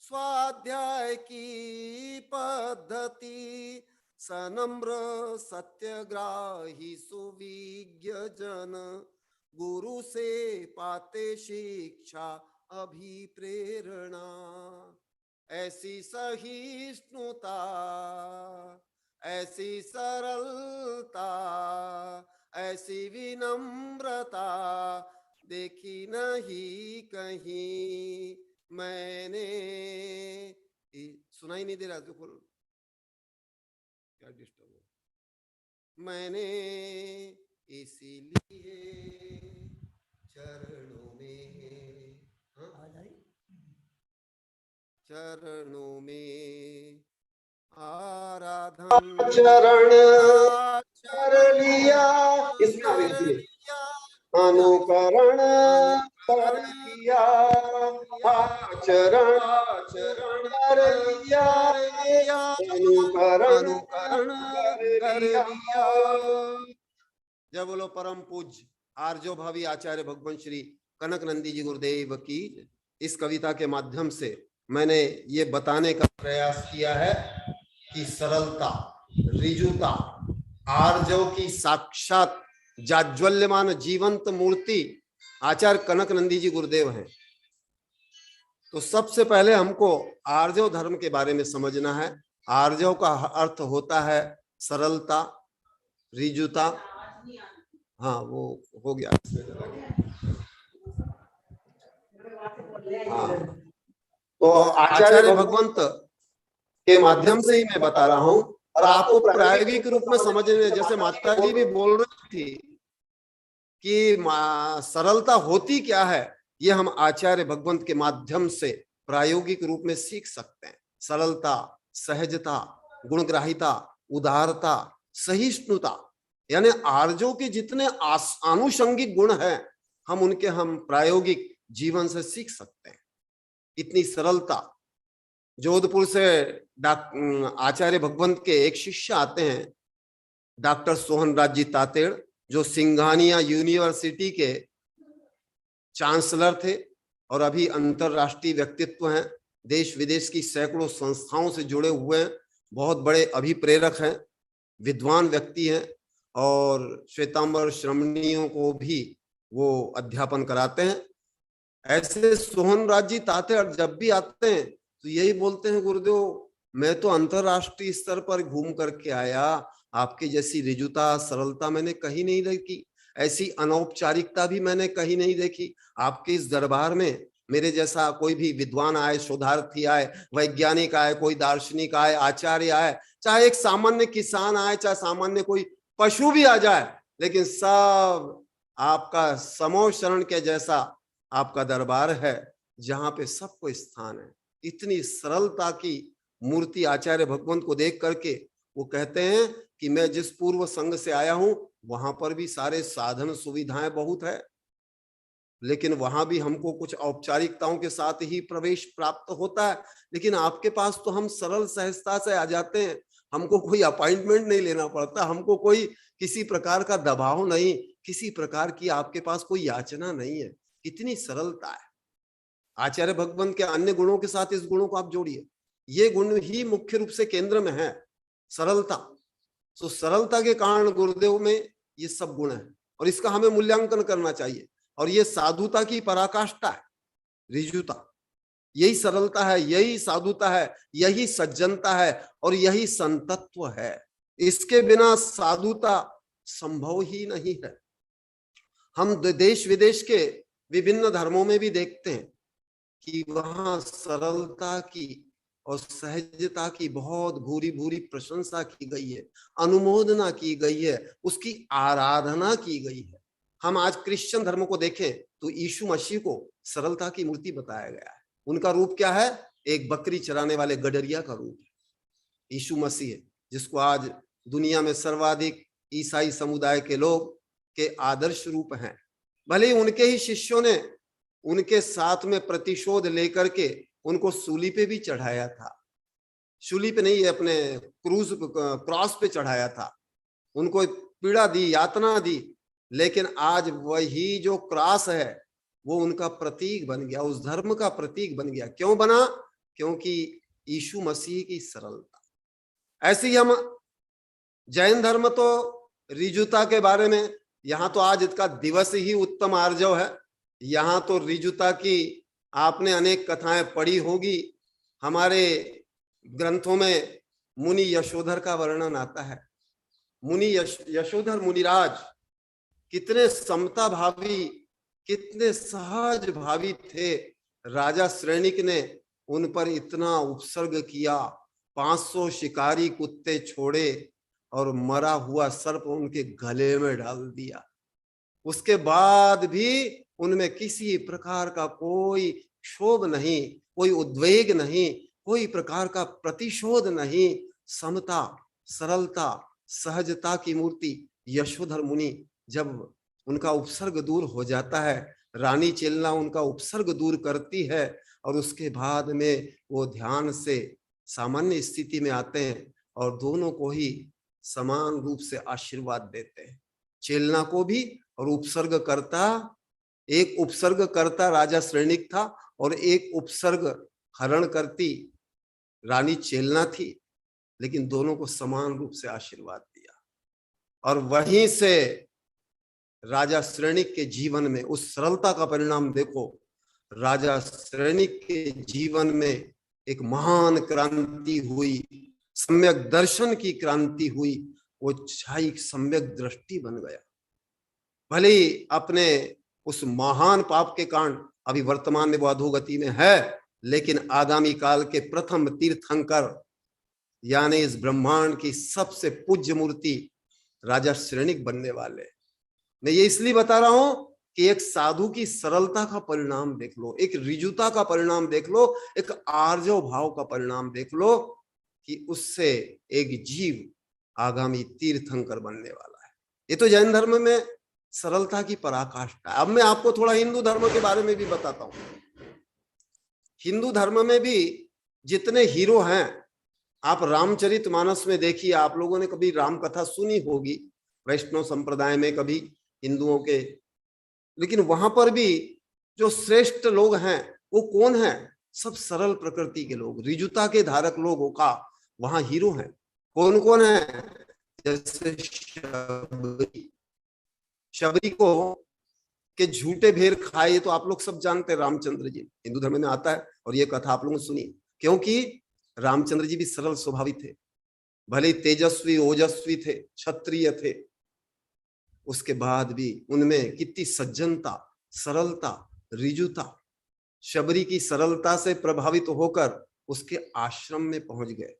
स्वाध्याय की पद्धति सनम्र सत्यग्राही सुविज्ञ जन गुरु से पाते शिक्षा अभिप्रेरणा। ऐसी सहिष्णुता ऐसी सरलता ऐसी विनम्रता देखी नहीं कहीं मैंने। सुनाई नहीं दे रहा तो खोल, क्या डिस्टर्ब हो। मैंने इसीलिए चरणों में, चरणों में आराधन चरण कर लिया, इसमें अनुकरण कर लिया, आचरण कर लिया, अनुकरण कर लिया। जय बोलो परम पूज्य आर्जो भावी आचार्य भगवान श्री कनक नंदी जी गुरुदेव की। इस कविता के माध्यम से मैंने ये बताने का प्रयास किया है कि सरलता ऋजुता आर्जव की साक्षात जाज्वल्यमान जीवंत मूर्ति आचार्य कनक नंदी जी गुरुदेव हैं। तो सबसे पहले हमको आर्जव धर्म के बारे में समझना है। आर्जव का अर्थ होता है सरलता ऋजुता। हाँ वो हो गया। हाँ तो आचार्य भगवंत के माध्यम से ही मैं बता रहा हूं और आपको प्रायोगिक रूप में समझने, जैसे माता जी भी बोल रही थी कि सरलता होती क्या है, ये हम आचार्य भगवंत के माध्यम से प्रायोगिक रूप में सीख सकते हैं। सरलता सहजता गुणग्राहिता उदारता सहिष्णुता यानी आर्जों के जितने आनुषंगिक गुण हैं हम प्रायोगिक जीवन से सीख सकते हैं। इतनी सरलता। जोधपुर से आचार्य भगवंत के एक शिष्य आते हैं डॉक्टर सोहन राज जी तातेड़, जो सिंघानिया यूनिवर्सिटी के चांसलर थे और अभी अंतरराष्ट्रीय व्यक्तित्व हैं। देश विदेश की सैकड़ों संस्थाओं से जुड़े हुए हैं, बहुत बड़े अभिप्रेरक हैं, विद्वान व्यक्ति हैं और श्वेतांबर श्रमणियों को भी वो अध्यापन कराते हैं। ऐसे सोहन राज जी तातेड़ जब भी आते हैं तो यही बोलते हैं, गुरुदेव मैं तो अंतरराष्ट्रीय स्तर पर घूम करके आया, आपकी जैसी ऋजुता सरलता मैंने कहीं नहीं देखी, ऐसी अनौपचारिकता भी मैंने कहीं नहीं देखी। आपके इस दरबार में मेरे जैसा कोई भी विद्वान आए, शोधार्थी आए, वैज्ञानिक आए, कोई दार्शनिक आए, आचार्य आए, चाहे एक सामान्य किसान आए, चाहे सामान्य कोई पशु भी आ जाए, लेकिन सब आपका समो शरण के जैसा आपका दरबार है जहां पे सबको स्थान है। इतनी सरलता की मूर्ति आचार्य भगवंत को देख करके वो कहते हैं कि मैं जिस पूर्व संघ से आया हूं वहां पर भी सारे साधन सुविधाएं बहुत है, लेकिन वहां भी हमको कुछ औपचारिकताओं के साथ ही प्रवेश प्राप्त होता है। लेकिन आपके पास तो हम सरल सहजता से आ जाते हैं, हमको कोई अपॉइंटमेंट नहीं लेना पड़ता, हमको कोई किसी प्रकार का दबाव नहीं, किसी प्रकार की आपके पास कोई याचना नहीं है। कितनी सरलता है। आचार्य भगवंत के अन्य गुणों के साथ इस गुणों को आप जोड़िए, ये गुण ही मुख्य रूप से केंद्र में है, सरलता। तो सरलता के कारण गुरुदेव में ये सब गुण है और इसका हमें मूल्यांकन करना चाहिए। और ये साधुता की पराकाष्ठा है, ऋजुता। यही सरलता है, यही साधुता है, यही सज्जनता है और यही संतत्व है। इसके बिना साधुता संभव ही नहीं है। हम देश विदेश के विभिन्न धर्मों में भी देखते हैं कि वहां सरलता की और सहजता की बहुत भूरी भूरी प्रशंसा की गई है, अनुमोदना की गई है, उसकी आराधना की गई है। हम आज क्रिश्चियन धर्म को देखें तो यीशु मसीह को सरलता की मूर्ति बताया गया है। उनका रूप क्या है? एक बकरी चराने वाले गडरिया का रूप है। यीशु मसीह जिसको आज दुनिया में सर्वाधिक ईसाई समुदाय के लोग के आदर्श रूप हैं। भले ही उनके ही शिष्यों ने उनके साथ में प्रतिशोध लेकर के उनको सूली पे भी चढ़ाया था। सूली पे नहीं, अपने क्रॉस पे चढ़ाया था, उनको पीड़ा दी, यातना दी, लेकिन आज वही जो क्रॉस है वो उनका प्रतीक बन गया, उस धर्म का प्रतीक बन गया। क्यों बना? क्योंकि यीशु मसीह की सरलता। ऐसे ही हम जैन धर्म तो ऋजुता के बारे में, यहाँ तो आज इसका दिवस ही उत्तम आर्जव है। यहाँ तो ऋजुता की आपने अनेक कथाएं पढ़ी होगी। हमारे ग्रंथों में मुनि यशोधर का वर्णन आता है। मुनि यशोधर मुनिराज कितने समता भावी, कितने सहज भावी थे। राजा श्रेणिक ने उन पर इतना उपसर्ग किया, 500 शिकारी कुत्ते छोड़े और मरा हुआ सर्प उनके गले में डाल दिया। उसके बाद भी उनमें किसी प्रकार का कोई क्षोभ नहीं, कोई उद्वेग नहीं, कोई प्रकार का प्रतिशोध नहीं। समता, सरलता, सहजता की मूर्ति यशोधर मुनि। जब उनका उपसर्ग दूर हो जाता है, रानी चेलना उनका उपसर्ग दूर करती है और उसके बाद में वो ध्यान से सामान्य स्थिति में आते हैं और दोनों को ही समान रूप से आशीर्वाद देते हैं। चेलना को भी और उपसर्ग करता, एक उपसर्ग करता राजा श्रेणिक था और एक उपसर्ग हरण करती रानी चेलना थी, लेकिन दोनों को समान रूप से आशीर्वाद दिया। और वहीं से राजा श्रेणिक के जीवन में उस सरलता का परिणाम देखो। राजा श्रेणिक के जीवन में एक महान क्रांति हुई, सम्यक दर्शन की क्रांति हुई। वो छाई सम्यक दृष्टि बन गया। भले ही अपने उस महान पाप के कारण अभी वर्तमान में वो अधोगति में है, लेकिन आगामी काल के प्रथम तीर्थंकर यानी इस ब्रह्मांड की सबसे पूज्य मूर्ति राजा श्रेणिक बनने वाले। मैं ये इसलिए बता रहा हूं कि एक साधु की सरलता का परिणाम देख लो, एक ऋजुता का परिणाम देख लो, एक आर्जव भाव का परिणाम देख लो कि उससे एक जीव आगामी तीर्थंकर बनने वाला है। ये तो जैन धर्म में सरलता की पराकाष्ठा है। अब मैं आपको थोड़ा हिंदू धर्म के बारे में भी बताता हूं। हिंदू धर्म में भी जितने हीरो हैं, आप रामचरितमानस में देखिए, आप लोगों ने कभी राम कथा सुनी होगी वैष्णव संप्रदाय में, कभी हिंदुओं के, लेकिन वहां पर भी जो श्रेष्ठ लोग हैं वो कौन है? सब सरल प्रकृति के लोग, ऋजुता के धारक लोगों का वहां हीरो हैं। कौन कौन है? जैसे शबरी को के झूठे भेड़ खाए तो आप लोग सब जानते हैं, रामचंद्र जी हिंदू धर्म में आता है और ये कथा आप लोगों ने सुनी, क्योंकि रामचंद्र जी भी सरल स्वभावी थे, भले तेजस्वी ओजस्वी थे, क्षत्रिय थे, उसके बाद भी उनमें कितनी सज्जनता, सरलता, ऋजुता। शबरी की सरलता से प्रभावित होकर उसके आश्रम में पहुंच गए।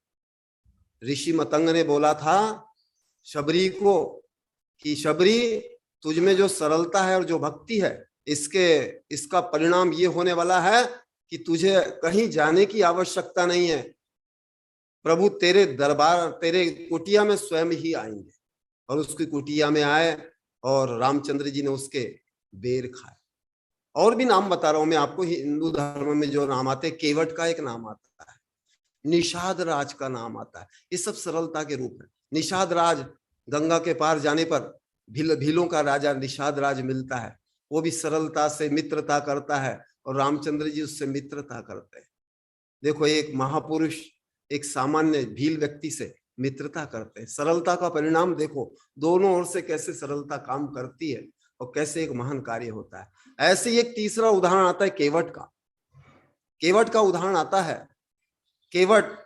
ऋषि मतंग ने बोला था शबरी को कि शबरी, तुझ में जो सरलता है और जो भक्ति है, इसका परिणाम ये होने वाला है कि तुझे कहीं जाने की आवश्यकता नहीं है। प्रभु तेरे दरबार, तेरे कुटिया में स्वयं ही आएंगे। और उसकी कुटिया में आए और रामचंद्र जी ने उसके बेर खाए। और भी नाम बता रहा हूं मैं आपको, हिंदू धर्म में जो नाम आते हैं, केवट का एक नाम आता है, निषाद राज का नाम आता है। ये सब सरलता के रूप है। निषाद राज, गंगा के पार जाने पर भीलों का राजा निषाद राज मिलता है, वो भी सरलता से मित्रता करता है और रामचंद्र जी उससे मित्रता करते हैं। देखो, एक महापुरुष एक सामान्य भील व्यक्ति से मित्रता करते हैं। सरलता का परिणाम देखो, दोनों ओर से कैसे सरलता काम करती है और कैसे एक महान कार्य होता है। ऐसे ही एक तीसरा उदाहरण आता है केवट का। केवट का उदाहरण आता है, केवट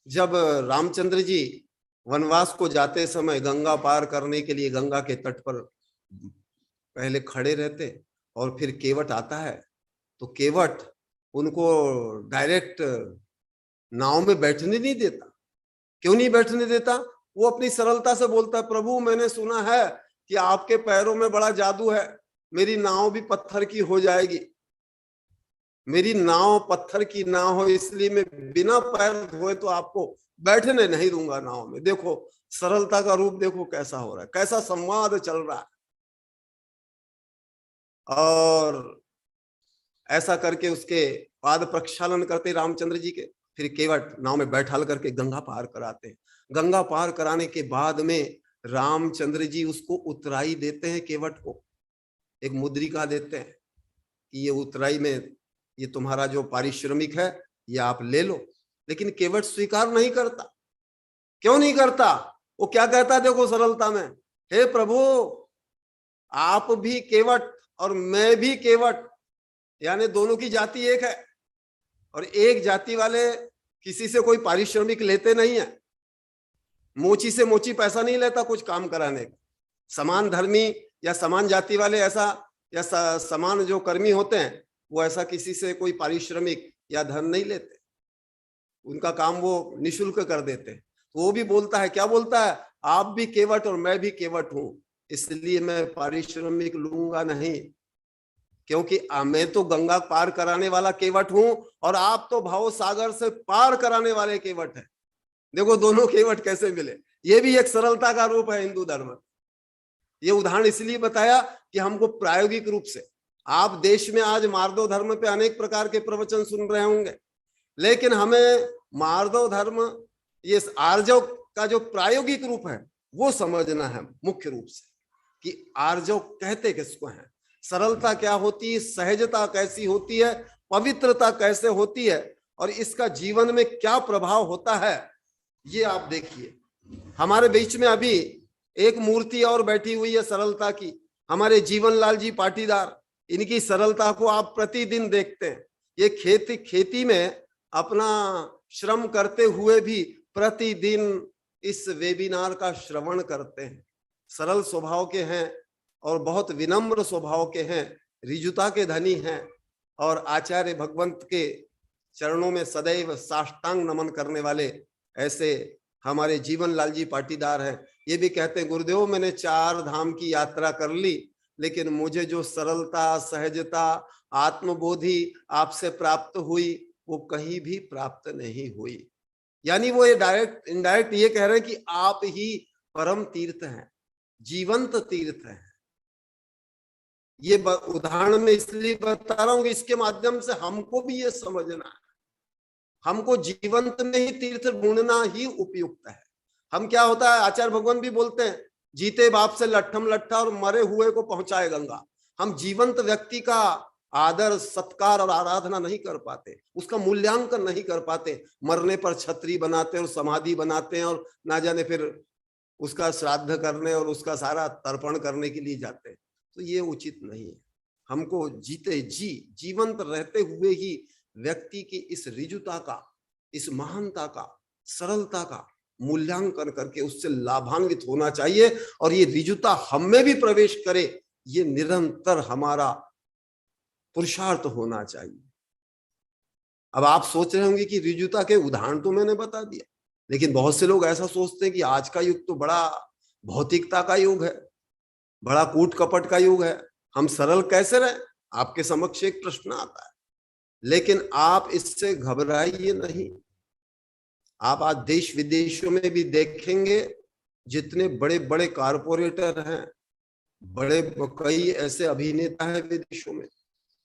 जब रामचंद्र जी वनवास को जाते समय गंगा पार करने के लिए गंगा के तट पर पहले खड़े रहते और फिर केवट आता है तो केवट उनको डायरेक्ट नाव में बैठने नहीं देता। क्यों नहीं बैठने देता? वो अपनी सरलता से बोलता है, प्रभु मैंने सुना है कि आपके पैरों में बड़ा जादू है, मेरी नाव भी पत्थर की हो जाएगी, मेरी नाव पत्थर की ना हो, इसलिए मैं बिना पैर धोए तो आपको बैठने नहीं दूंगा नाव में। देखो सरलता का रूप देखो कैसा हो रहा है, कैसा संवाद चल रहा है। और ऐसा करके उसके पाद प्रक्षालन करते रामचंद्र जी के, फिर केवट नाव में बैठाल करके गंगा पार कराते हैं। गंगा पार कराने के बाद में रामचंद्र जी उसको उतराई देते हैं, केवट को एक मुद्रिका देते हैं कि ये उतराई में ये तुम्हारा जो पारिश्रमिक है ये आप ले लो। लेकिन केवट स्वीकार नहीं करता। क्यों नहीं करता? वो क्या कहता है देखो सरलता में, हे प्रभु आप भी केवट और मैं भी केवट, यानी दोनों की जाति एक है, और एक जाति वाले किसी से कोई पारिश्रमिक लेते नहीं है, मोची से मोची पैसा नहीं लेता कुछ काम कराने का। समान धर्मी या समान जाति वाले ऐसा, या समान जो कर्मी होते हैं वो ऐसा किसी से कोई पारिश्रमिक या धन नहीं लेते, उनका काम वो निशुल्क कर देते हैं। तो वो भी बोलता है, क्या बोलता है, आप भी केवट और मैं भी केवट हूं, इसलिए मैं पारिश्रमिक लूंगा नहीं, क्योंकि मैं तो गंगा पार कराने वाला केवट हूं और आप तो भाव सागर से पार कराने वाले केवट हैं। देखो दोनों केवट कैसे मिले। ये भी एक सरलता का रूप है हिंदू धर्म। ये उदाहरण इसलिए बताया कि हमको प्रायोगिक रूप से, आप देश में आज मार्दव धर्म पे अनेक प्रकार के प्रवचन सुन रहे होंगे, लेकिन हमें मार्दव धर्म, ये आर्जव का जो प्रायोगिक रूप है वो समझना है मुख्य रूप से, कि आर्जव कहते किसको है, सरलता क्या होती है, सहजता कैसी होती है, पवित्रता कैसे होती है, और इसका जीवन में क्या प्रभाव होता है। ये आप देखिए, हमारे बीच में अभी एक मूर्ति और बैठी हुई है सरलता की, हमारे जीवनलाल जी पाटीदार। इनकी सरलता को आप प्रतिदिन देखते हैं। ये खेती में अपना श्रम करते हुए भी प्रतिदिन इस वेबिनार का श्रवण करते हैं। सरल स्वभाव के हैं और बहुत विनम्र स्वभाव के हैं, रिजुता के धनी हैं, और आचार्य भगवंत के चरणों में सदैव साष्टांग नमन करने वाले ऐसे हमारे जीवनलाल जी पाटीदार हैं। ये भी कहते हैं, गुरुदेव मैंने 4 धाम की यात्रा कर ली, लेकिन मुझे जो सरलता, सहजता, आत्मबोधि आपसे प्राप्त हुई वो कहीं भी प्राप्त नहीं हुई। यानी वो ये डायरेक्ट इनडायरेक्ट ये कह रहे हैं कि आप ही परम तीर्थ हैं, जीवंत तीर्थ हैं। ये उदाहरण में इसलिए बता रहा हूं कि इसके माध्यम से हमको भी ये समझना है, हमको जीवंत में ही तीर्थ ढूंढना ही उपयुक्त है। हम क्या होता है, आचार्य भगवान भी बोलते हैं, जीते बाप से लट्ठम लट्ठा और मरे हुए को पहुंचाए गंगा। हम जीवंत व्यक्ति का आदर, सत्कार और आराधना नहीं कर पाते, उसका मूल्यांकन नहीं कर पाते, मरने पर छतरी बनाते और समाधि बनाते हैं और ना जाने फिर उसका श्राद्ध करने और उसका सारा तर्पण करने के लिए जाते हैं। तो ये उचित नहीं है। हमको जीते जी, जीवंत रहते हुए ही व्यक्ति की इस रिजुता का, इस महानता का, सरलता का मूल्यांकन करके उससे लाभान्वित होना चाहिए, और ये रिजुता हम में भी प्रवेश करे, ये निरंतर हमारा पुरुषार्थ होना चाहिए। अब आप सोच रहे होंगे कि रिजुता के उदाहरण तो मैंने बता दिया, लेकिन बहुत से लोग ऐसा सोचते हैं कि आज का युग तो बड़ा भौतिकता का युग है, बड़ा कूट कपट का युग है, हम सरल कैसे रहे। आपके समक्ष एक प्रश्न आता है, लेकिन आप इससे घबराइए नहीं। आप आज देश विदेशों में भी देखेंगे, जितने बड़े बड़े कारपोरेटर हैं, बड़े कई ऐसे अभिनेता हैं विदेशों में,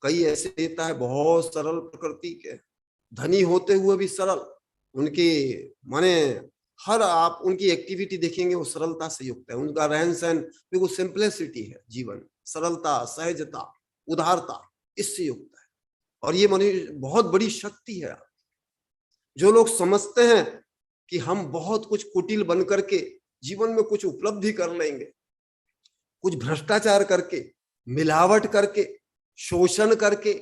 कई ऐसे नेता है बहुत सरल प्रकृति के, धनी होते हुए भी सरल। उनकी माने हर आप उनकी एक्टिविटी देखेंगे वो सरलता से युक्त है, उनका रहन सहन बिल्कुल सिंपलिसिटी है, जीवन सरलता, सहजता, उदारता इससे युक्त है। और ये मनुष्य बहुत बड़ी शक्ति है। जो लोग समझते हैं कि हम बहुत कुछ कुटिल बन करके जीवन में कुछ उपलब्धि कर लेंगे, कुछ भ्रष्टाचार करके, मिलावट करके, शोषण करके,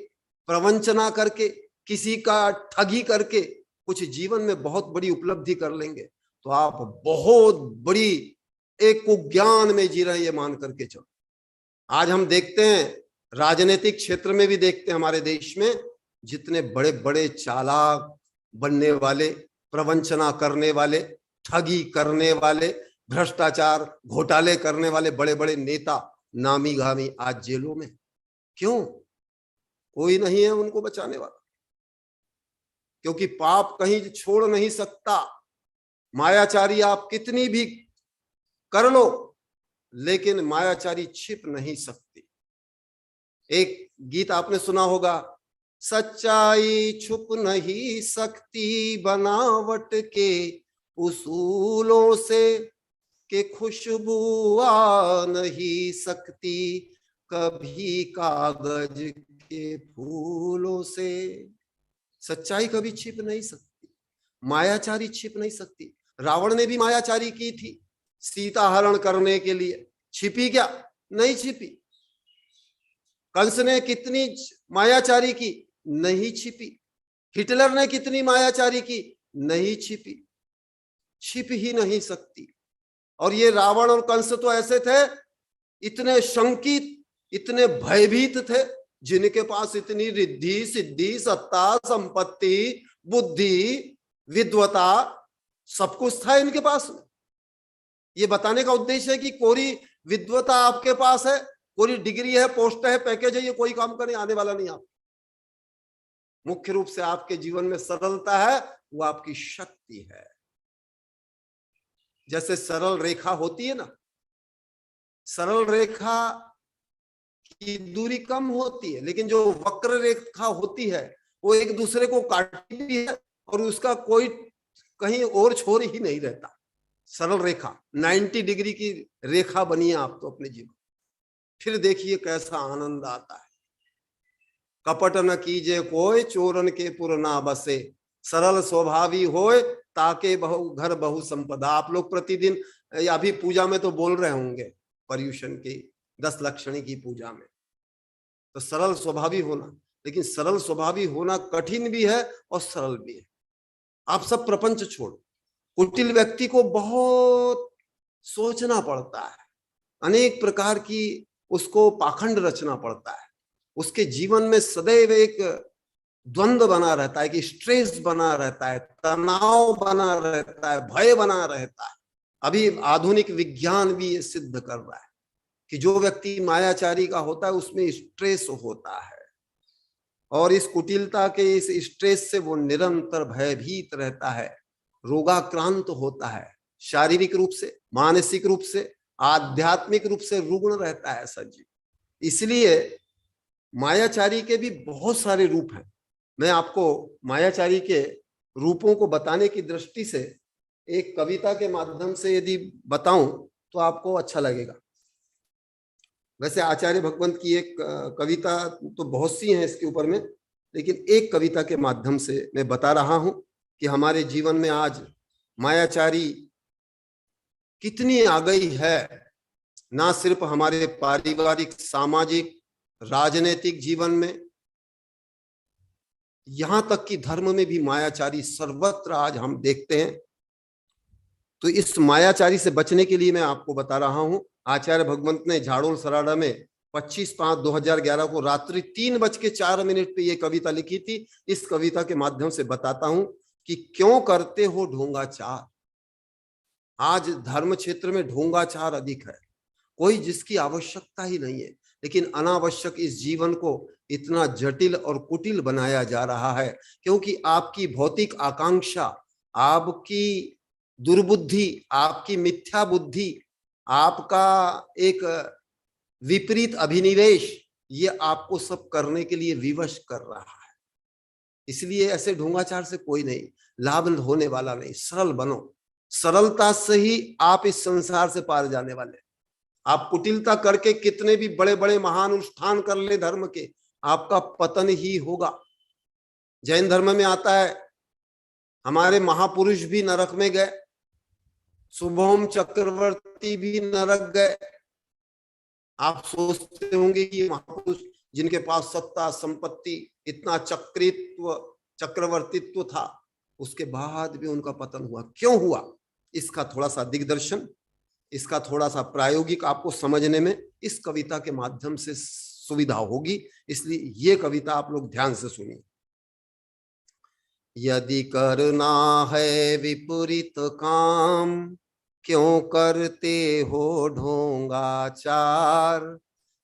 प्रवंचना करके, किसी का ठगी करके कुछ जीवन में बहुत बड़ी उपलब्धि कर लेंगे, तो आप बहुत बड़ी एक को ज्ञान में जी रहे हैं ये मान करके चलो। आज हम देखते हैं राजनीतिक क्षेत्र में भी देखते हैं हमारे देश में जितने बड़े बड़े चालाक बनने वाले, प्रवंचना करने वाले, ठगी करने वाले, भ्रष्टाचार घोटाले करने वाले बड़े बड़े नेता नामी गामी आज जेलों में। क्यों? कोई नहीं है उनको बचाने वाला, क्योंकि पाप कहीं छोड़ नहीं सकता। मायाचारी आप कितनी भी कर लो, लेकिन मायाचारी छिप नहीं सकती। एक गीत आपने सुना होगा, सच्चाई छुप नहीं सकती बनावट के उसूलों से, के खुशबू आ नहीं सकती कभी कागज के फूलों से। सच्चाई कभी छिप नहीं सकती, मायाचारी छिप नहीं सकती। रावण ने भी मायाचारी की थी सीता हरण करने के लिए, छिपी क्या? नहीं छिपी। कंस ने कितनी मायाचारी की? नहीं छिपी। हिटलर ने कितनी मायाचारी की? नहीं छिपी। छिप ही नहीं सकती। और ये रावण और कंस तो ऐसे थे, इतने शंकित, इतने भयभीत थे, जिनके पास इतनी रिद्धि सिद्धि सत्ता संपत्ति बुद्धि विद्वता सब कुछ था इनके पास में। ये बताने का उद्देश्य है कि कोई विद्वता आपके पास है, कोई डिग्री है, पोस्ट है, पैकेज है, ये कोई काम करने आने वाला नहीं। आप मुख्य रूप से आपके जीवन में सरलता है, वो आपकी शक्ति है। जैसे सरल रेखा होती है ना, सरल रेखा की दूरी कम होती है, लेकिन जो वक्र रेखा होती है वो एक दूसरे को काटती भी है और उसका कोई कहीं और छोर ही नहीं रहता। सरल रेखा 90 डिग्री की रेखा बनी है आप तो अपने जीवन। फिर देखिए कैसा आनंद आता है। कपट न कीजे कोई चोरन के पुर ना बसे, सरल स्वभावी होए ताके बहु घर बहु संपदा। आप लोग प्रतिदिन अभी पूजा में तो बोल रहे होंगे, पर्युषण की 10 लक्षणी की पूजा में, तो सरल स्वभावी होना। लेकिन सरल स्वभावी होना कठिन भी है और सरल भी है। आप सब प्रपंच छोड़ो, कुटिल व्यक्ति को बहुत सोचना पड़ता है, अनेक प्रकार की उसको पाखंड रचना पड़ता है। उसके जीवन में सदैव एक द्वंद्व बना रहता है, कि स्ट्रेस बना रहता है, तनाव बना रहता है, भय बना रहता है। अभी आधुनिक विज्ञान भी ये सिद्ध कर रहा है कि जो व्यक्ति मायाचारी का होता है उसमें स्ट्रेस होता है, और इस कुटिलता के इस स्ट्रेस से वो निरंतर भयभीत रहता है, रोगाक्रांत होता है, शारीरिक रूप से, मानसिक रूप से, आध्यात्मिक रूप से रुग्ण रहता है ऐसा जीव। इसलिए मायाचारी के भी बहुत सारे रूप हैं। मैं आपको मायाचारी के रूपों को बताने की दृष्टि से एक कविता के माध्यम से यदि बताऊं तो आपको अच्छा लगेगा। वैसे आचार्य भगवंत की एक कविता तो बहुत सी हैं इसके ऊपर में, लेकिन एक कविता के माध्यम से मैं बता रहा हूं कि हमारे जीवन में आज मायाचारी कितनी आ गई है। ना सिर्फ हमारे पारिवारिक सामाजिक राजनीतिक जीवन में, यहां तक कि धर्म में भी मायाचारी सर्वत्र आज हम देखते हैं। तो इस मायाचारी से बचने के लिए मैं आपको बता रहा हूं, आचार्य भगवंत ने झाड़ोल सराड़ा में 25/5/2011 को रात्रि 3:04 पे ये कविता लिखी थी। इस कविता के माध्यम से बताता हूं कि क्यों करते हो ढोंगाचार। आज धर्म क्षेत्र में ढोंगाचार अधिक है, कोई जिसकी आवश्यकता ही नहीं है, लेकिन अनावश्यक इस जीवन को इतना जटिल और कुटिल बनाया जा रहा है, क्योंकि आपकी भौतिक आकांक्षा, आपकी दुर्बुद्धि, आपकी मिथ्या बुद्धि, आपका एक विपरीत अभिनिवेश, ये आपको सब करने के लिए विवश कर रहा है। इसलिए ऐसे ढोंगाचार से कोई नहीं, लाभ होने वाला नहीं। सरल बनो, सरलता से ही आप इस संसार से पार जाने वाले। आप कुटिलता करके कितने भी बड़े बड़े महान अनुष्ठान कर ले धर्म के, आपका पतन ही होगा। जैन धर्म में आता है, हमारे महापुरुष भी नरक में गए, शुभम चक्रवर्ती भी नरक गए। आप सोचते होंगे कि महापुरुष जिनके पास सत्ता संपत्ति इतना चक्रवर्तित्व था, उसके बाद भी उनका पतन हुआ। क्यों हुआ? इसका थोड़ा सा दिग्दर्शन इसका थोड़ा सा प्रायोगिक आपको समझने में इस कविता के माध्यम से सुविधा होगी, इसलिए ये कविता आप लोग ध्यान से सुनिए। यदि करना है विपरीत काम, क्यों करते हो ढोंगाचार,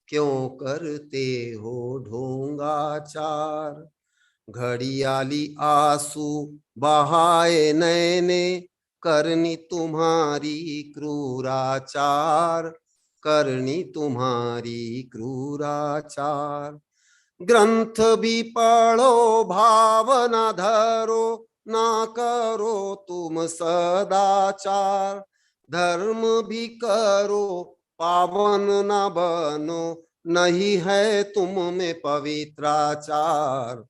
क्यों करते हो ढोंगाचार। घड़ियाली आंसू बहाए नैने, करनी तुम्हारी क्रूराचार, करनी तुम्हारी क्रूराचार। ग्रंथ भी पढ़ो भावना धरो, ना करो तुम सदाचार। धर्म भी करो पावन न बनो, नहीं है तुम में पवित्राचार।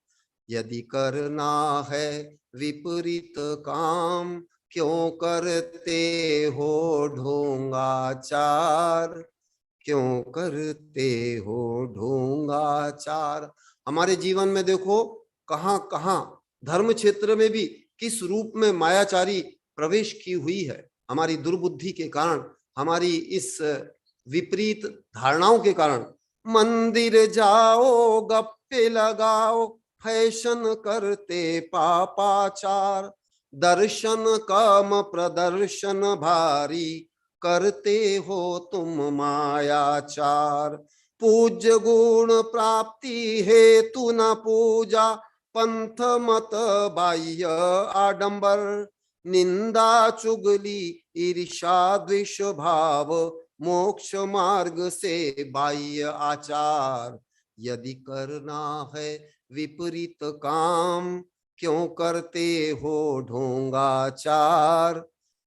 यदि करना है विपरीत काम, क्यों करते हो ढोंगाचार, क्यों करते हो ढोंगाचार। हमारे जीवन में देखो कहां कहां धर्म क्षेत्र में भी किस रूप में मायाचारी प्रवेश की हुई है। हमारी दुर्बुद्धि के कारण, हमारी इस विपरीत धारणाओं के कारण। मंदिर जाओ गप्पे लगाओ, फैशन करते पापाचार। दर्शन कम प्रदर्शन भारी, करते हो तुम मायाचार। पूज्य गुण प्राप्ति हेतु न पूजा, पंथ मत बाह्य आडंबर। निंदा चुगली ईर्षा द्वेष भाव, मोक्ष मार्ग से बाह्य आचार। यदि करना है विपरीत काम, क्यों करते हो ढोंगाचार,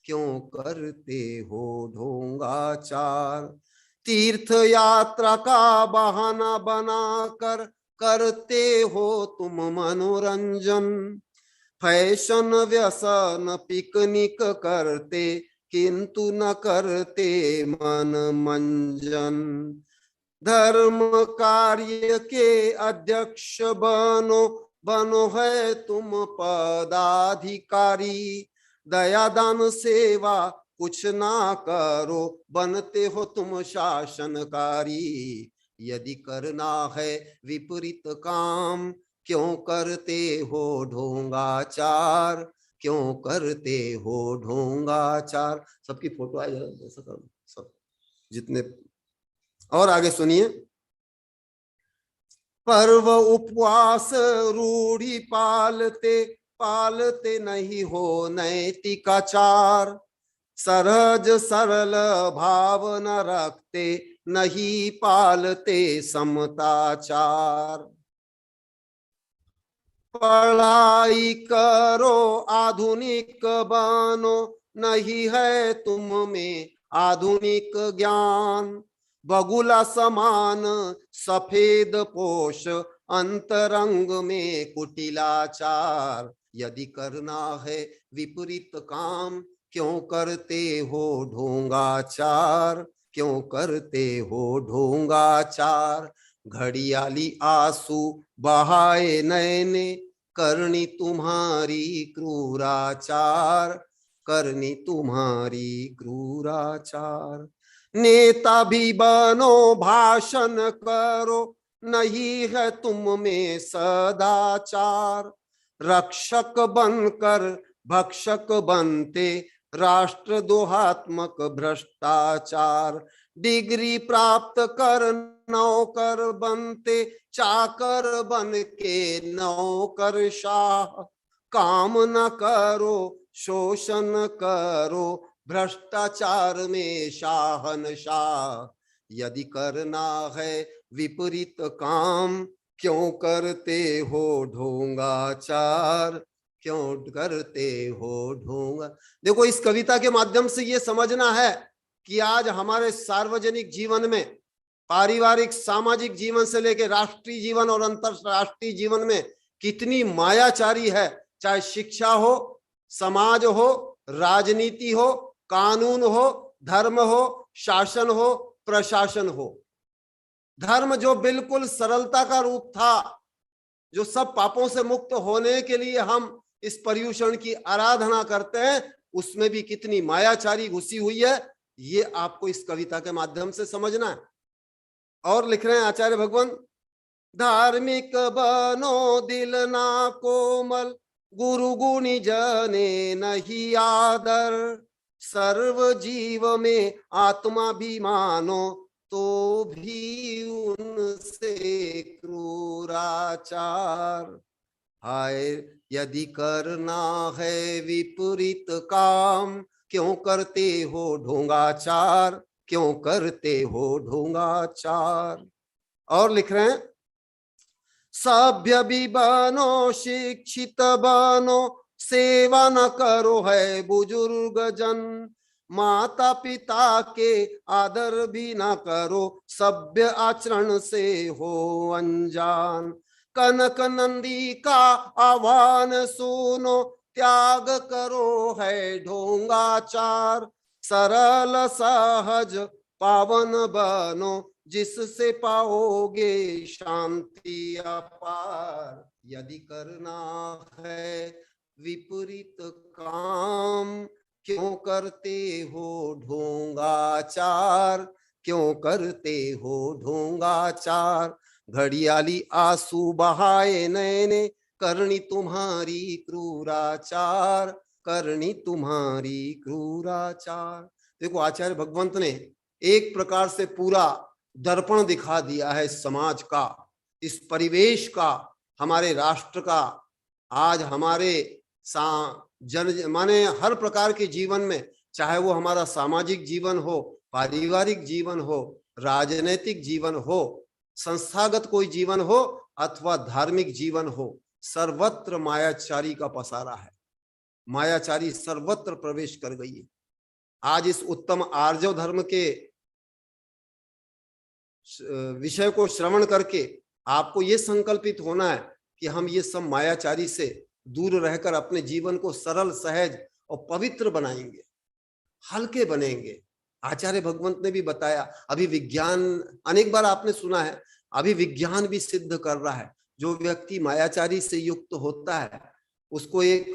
क्यों करते हो ढोंगाचार। तीर्थ यात्रा का बहाना बनाकर करते हो तुम मनोरंजन। फैशन व्यसन पिकनिक करते, किंतु न करते मन मंजन। धर्म कार्य के अध्यक्ष बनो, बनो है तुम पदाधिकारी। दया दान सेवा कुछ ना करो, बनते हो तुम शासनकारी। यदि करना है विपरीत काम, क्यों करते हो ढोंगाचार, क्यों करते हो ढोंगाचार। सबकी फोटो आ जाए सब जितने। और आगे सुनिए। पर्व उपवास रूढ़ी पालते, पालते नहीं हो नैतिकाचार। सहज सरल भाव न रखते, नहीं पालते समताचार। पढ़ाई करो आधुनिक बनो, नहीं है तुम में आधुनिक ज्ञान। बगुला समान सफेद पोष, अंतरंग में कुटिलाचार। यदि करना है विपरीत काम, क्यों करते हो ढोंगाचार, क्यों करते हो ढोंगाचार। घड़ियाली आंसू बहाए नैने, करनी तुम्हारी क्रूराचार, करनी तुम्हारी क्रूराचार। नेता भी बनो भाषण करो, नहीं है तुम में सदाचार। रक्षक बनकर भक्षक बनते, राष्ट्रद्रोहात्मक भ्रष्टाचार। डिग्री प्राप्त कर नौकर बनते, चाकर बन के नौकरशाह। काम न करो शोषण करो, भ्रष्टाचार में शाहनशाह। यदि करना है विपरीत काम, क्यों करते हो ढोंगाचार, क्यों करते हो ढोंगा। देखो इस कविता के माध्यम से ये समझना है कि आज हमारे सार्वजनिक जीवन में, पारिवारिक सामाजिक जीवन से लेकर राष्ट्रीय जीवन और अंतरराष्ट्रीय जीवन में कितनी मायाचारी है। चाहे शिक्षा हो, समाज हो, राजनीति हो, कानून हो, धर्म हो, शासन हो, प्रशासन हो। धर्म जो बिल्कुल सरलता का रूप था, जो सब पापों से मुक्त होने के लिए हम इस पर्युषण की आराधना करते हैं, उसमें भी कितनी मायाचारी घुसी हुई है। ये आपको इस कविता के माध्यम से समझना है। और लिख रहे हैं आचार्य भगवान, धार्मिक बनो दिल ना कोमल, गुरु गुणी जने नहीं आदर, सर्व जीव में आत्मा भी मानो तो भी उनसे क्रूराचार। हाय यदि करना है विपरीत काम, क्यों करते हो ढोंगाचार, क्यों करते हो ढोंगाचार। और लिख रहे हैं, सभ्य भी बनो शिक्षित बनो, सेवा न करो है बुजुर्ग जन, माता पिता के आदर भी न करो, सभ्य आचरण से हो अनजान। कनक नंदी का आह्वान सुनो, त्याग करो है ढोंगाचार, सरल सहज पावन बनो, जिससे पाओगे शांति अपार। यदि करना है विपरीत काम, क्यों करते हो ढोंगाचार, क्यों करते हो ढोंगाचार। घड़ियाली आंसू बहाए नैने, करनी तुम्हारी क्रूराचार, करनी तुम्हारी क्रूराचार। देखो आचार्य भगवंत ने एक प्रकार से पूरा दर्पण दिखा दिया है समाज का, इस परिवेश का, हमारे राष्ट्र का। आज हमारे जन माने हर प्रकार के जीवन में, चाहे वो हमारा सामाजिक जीवन हो, पारिवारिक जीवन हो, राजनीतिक जीवन हो, संस्थागत कोई जीवन हो अथवा धार्मिक जीवन हो, सर्वत्र मायाचारी का पसारा है। मायाचारी सर्वत्र प्रवेश कर गई है। आज इस उत्तम आर्जव धर्म के विषय को श्रवण करके आपको ये संकल्पित होना है कि हम ये सब मायाचारी से दूर रहकर अपने जीवन को सरल सहज और पवित्र बनाएंगे, हल्के बनेंगे। आचार्य भगवंत ने भी बताया, अभी विज्ञान, अनेक बार आपने सुना है, अभी विज्ञान भी सिद्ध कर रहा है, जो व्यक्ति मायाचारी से युक्त होता है उसको एक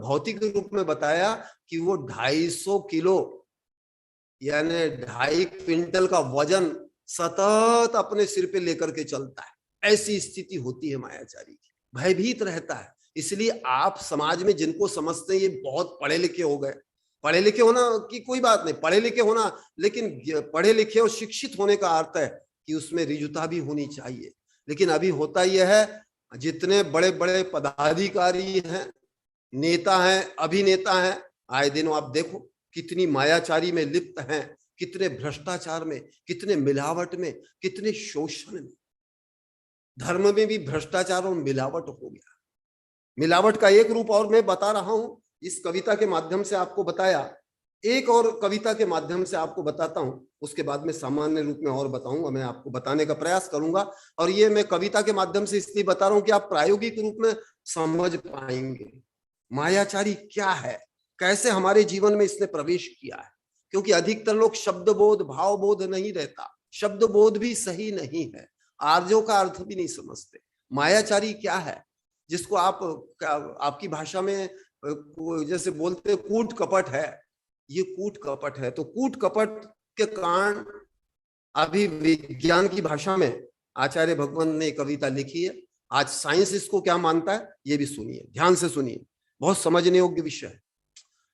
भौतिक रूप में बताया कि वो 250 किलो यानी 2.5 क्विंटल का वजन सतत अपने सिर पे लेकर के चलता है। ऐसी स्थिति होती है मायाचारी की, भयभीत रहता है। इसलिए आप समाज में जिनको समझते हैं ये बहुत पढ़े लिखे हो गए, पढ़े लिखे होना की कोई बात नहीं, पढ़े लिखे होना, लेकिन पढ़े लिखे और शिक्षित होने का अर्थ है कि उसमें ऋजुता भी होनी चाहिए। लेकिन अभी होता यह है, जितने बड़े बड़े पदाधिकारी हैं, नेता हैं, अभिनेता हैं, आए दिन आप देखो कितनी मायाचारी में लिप्त हैं, कितने भ्रष्टाचार में, कितने मिलावट में, कितने शोषण में। धर्म में भी भ्रष्टाचार और मिलावट हो गया। मिलावट का एक रूप और मैं बता रहा हूं, इस कविता के माध्यम से आपको बताया, एक और कविता के माध्यम से आपको बताता हूं, उसके बाद में सामान्य रूप में और बताऊंगा, मैं आपको बताने का प्रयास करूंगा। और ये मैं कविता के माध्यम से इसलिए बता रहा हूं कि आप प्रायोगिक रूप में समझ पाएंगे मायाचारी क्या है, कैसे हमारे जीवन में इसने प्रवेश किया है। क्योंकि अधिकतर लोग शब्द बोध, भाव बोध नहीं रहता, शब्द बोध भी सही नहीं है, आर्यों का अर्थ भी नहीं समझते। मायाचारी क्या है, जिसको आप आपकी भाषा में जैसे बोलते कूट कपट है, ये कूट कपट है। तो कूट कपट के कारण अभी विज्ञान की भाषा में आचार्य भगवंत ने कविता लिखी है। आज साइंस इसको क्या मानता है ये भी सुनिए, ध्यान से सुनिए, बहुत समझने योग्य विषय है।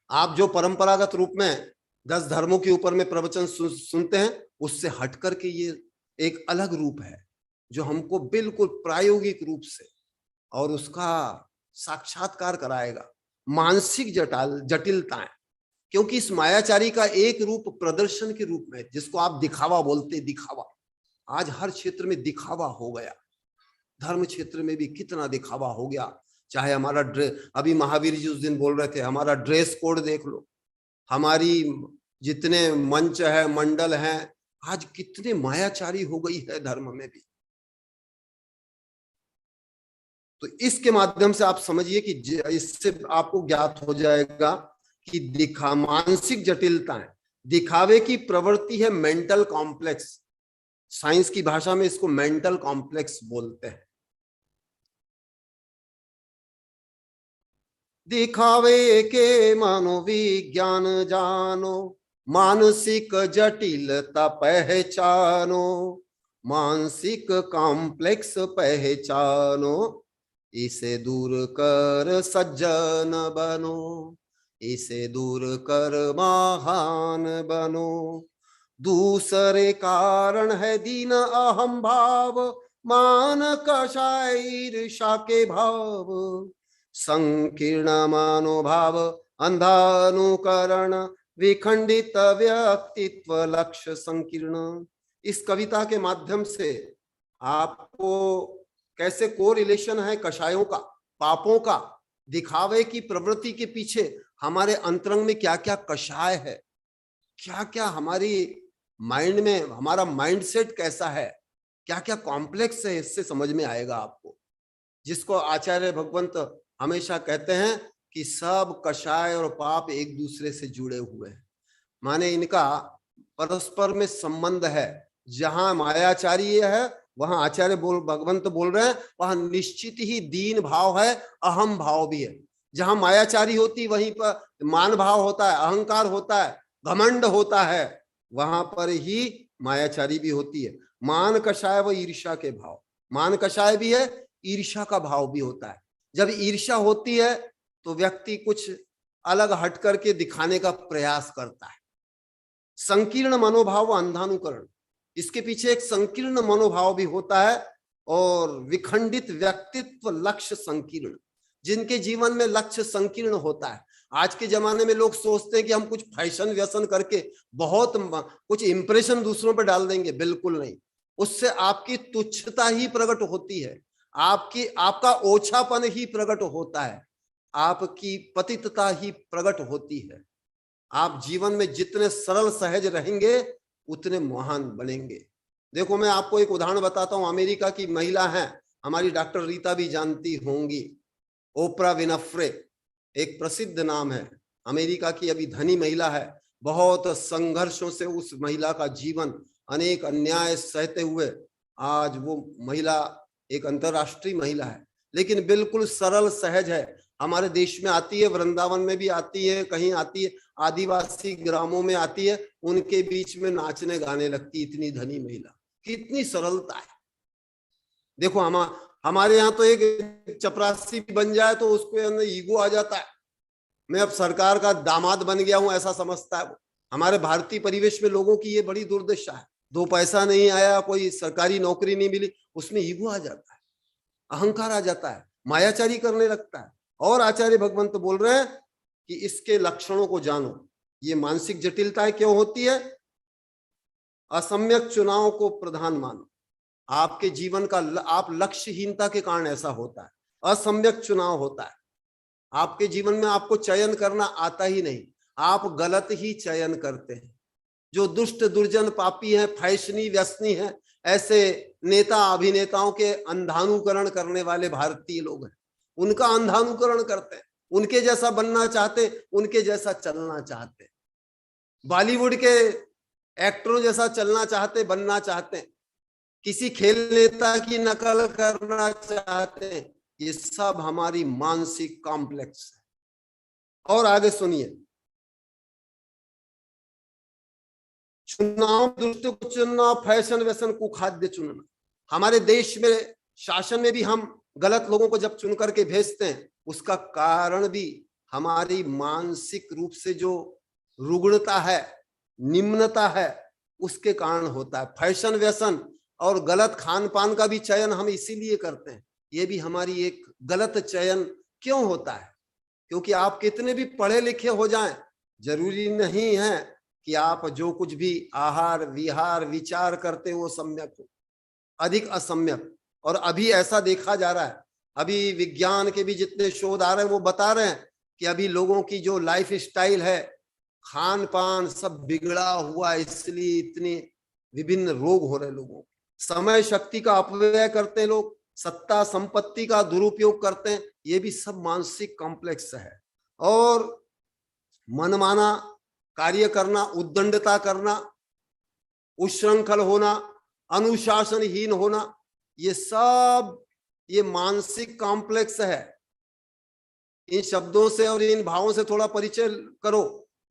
आप जो परंपरागत रूप में 10 धर्मों के ऊपर में प्रवचन सुनते हैं, उससे हट करके ये एक अलग रूप है जो हमको बिल्कुल प्रायोगिक रूप से और उसका साक्षात्कार कराएगा। मानसिक जटिलताएं, क्योंकि इस मायाचारी का एक रूप प्रदर्शन के रूप में, जिसको आप दिखावा बोलते, दिखावा। आज हर क्षेत्र में दिखावा हो गया, धर्म क्षेत्र में भी कितना दिखावा हो गया। चाहे हमारा ड्रेस, अभी महावीर जी उस दिन बोल रहे थे, हमारा ड्रेस कोड देख लो, हमारी जितने मंच है, मंडल हैं, आज कितने मायाचारी हो गई है धर्म में भी। तो इसके माध्यम से आप समझिए कि इससे आपको ज्ञात हो जाएगा कि मानसिक जटिलताएं, दिखावे की प्रवृत्ति है मेंटल कॉम्प्लेक्स। साइंस की भाषा में इसको मेंटल कॉम्प्लेक्स बोलते हैं। दिखावे के मनोविज्ञान जानो, मानसिक जटिलता पहचानो, मानसिक कॉम्प्लेक्स पहचानो, इसे दूर कर सज्जन बनो, इसे दूर कर महान बनो। दूसरे कारण है दीन अहम भाव, मान कषाय ईर्षा के भाव, संकीर्ण मनोभाव अंधानुकरण, विखंडित व्यक्तित्व लक्ष्य संकीर्ण। इस कविता के माध्यम से आपको कैसे कोरिलेशन है कषायों का, पापों का, दिखावे की प्रवृत्ति के पीछे हमारे अंतरंग में क्या क्या कषाय है, क्या क्या हमारी माइंड में, हमारा माइंडसेट कैसा है, क्या क्या कॉम्प्लेक्स है, इससे समझ में आएगा आपको। जिसको आचार्य भगवंत हमेशा कहते हैं कि सब कषाय और पाप एक दूसरे से जुड़े हुए हैं, माने इनका परस्पर में संबंध है। जहां मायाचार्य है वहां आचार्य भगवंत बोल रहे हैं वहां निश्चित ही दीन भाव है, अहम भाव भी है। जहां मायाचारी होती वहीं पर मान भाव होता है, अहंकार होता है, घमंड होता है, वहां पर ही मायाचारी भी होती है। मान कषाय व ईर्ष्या के भाव, मान कषाय भी है, ईर्ष्या का भाव भी होता है। जब ईर्ष्या होती है तो व्यक्ति कुछ अलग हट करके दिखाने का प्रयास करता है। संकीर्ण मनोभाव व अंधानुकरण, इसके पीछे एक संकीर्ण मनोभाव भी होता है, और विखंडित व्यक्तित्व लक्ष्य संकीर्ण, जिनके जीवन में लक्ष्य संकीर्ण होता है। आज के जमाने में लोग सोचते हैं कि हम कुछ फैशन व्यसन करके बहुत कुछ इंप्रेशन दूसरों पर डाल देंगे, बिल्कुल नहीं। उससे आपकी तुच्छता ही प्रकट होती है, आपका ओछापन ही प्रकट होता है, आपकी पतितता ही प्रकट होती है। आप जीवन में जितने सरल सहज रहेंगे उतने महान बनेंगे। देखो मैं आपको एक उदाहरण बताता हूं। अमेरिका की महिला है, हमारी डॉक्टर रीता भी जानती होंगी, ओपरा विनफ्रे, एक प्रसिद्ध नाम है, अमेरिका की अभी धनी महिला है। बहुत संघर्षों से उस महिला का जीवन, अनेक अन्याय सहते हुए आज वो महिला एक अंतरराष्ट्रीय महिला है, लेकिन बिल्कुल सरल सहज है। हमारे देश में आती है, वृंदावन में भी आती है, कहीं आती है, आदिवासी ग्रामों में आती है, उनके बीच में नाचने गाने लगती। इतनी धनी महिला, कितनी सरलता है। देखो हमारे यहाँ तो एक चपरासी बन जाए तो उसके अंदर ईगो आ जाता है, मैं अब सरकार का दामाद बन गया हूं, ऐसा समझता है वो। हमारे भारतीय परिवेश में लोगों की ये बड़ी दुर्दशा है। 2 पैसा नहीं आया, कोई सरकारी नौकरी नहीं मिली, उसमें ईगो आ जाता है, अहंकार आ जाता है, मायाचारी करने लगता है। और आचार्य भगवंत बोल रहे हैं कि इसके लक्षणों को जानो। ये मानसिक जटिलताएं क्यों होती है? असम्यक चुनाव को प्रधान मानो। आपके जीवन का आप लक्ष्यहीनता के कारण ऐसा होता है, असम्यक चुनाव होता है। आपके जीवन में आपको चयन करना आता ही नहीं, आप गलत ही चयन करते हैं। जो दुष्ट दुर्जन पापी हैं, फैशनी व्यसनी हैं, ऐसे नेता अभिनेताओं के अंधानुकरण करने वाले भारतीय लोग हैं, उनका अंधानुकरण करते हैं, उनके जैसा बनना चाहते, उनके जैसा चलना चाहते, बॉलीवुड के एक्टरों जैसा चलना चाहते, बनना चाहते, किसी खेल नेता की नकल करना चाहते हैं। ये सब हमारी मानसिक कॉम्प्लेक्स है। और आगे सुनिए, चुनाव दुष्ट को चुनना, फैशन व्यसन कुखाद्य चुनना। हमारे देश में शासन में भी हम गलत लोगों को जब चुन करके भेजते हैं, उसका कारण भी हमारी मानसिक रूप से जो रुग्णता है, निम्नता है, उसके कारण होता है। फैशन व्यसन और गलत खान पान का भी चयन हम इसीलिए करते हैं। ये भी हमारी एक गलत चयन क्यों होता है? क्योंकि आप कितने भी पढ़े लिखे हो जाएं, जरूरी नहीं है कि आप जो कुछ भी आहार विहार विचार करते हो वो सम्यक हो, अधिक असम्यक। और अभी ऐसा देखा जा रहा है, अभी विज्ञान के भी जितने शोध आ रहे हैं वो बता रहे हैं कि अभी लोगों की जो लाइफ स्टाइल है, खान पान सब बिगड़ा हुआ, इसलिए इतने विभिन्न रोग हो रहे लोगों। समय शक्ति का अपव्यय करते हैं लोग, सत्ता संपत्ति का दुरुपयोग करते हैं, ये भी सब मानसिक कॉम्प्लेक्स है। और मनमाना कार्य करना, उद्दंडता करना, उच्छृंखल होना, अनुशासनहीन होना, ये सब ये मानसिक कॉम्प्लेक्स है। इन शब्दों से और इन भावों से थोड़ा परिचय करो।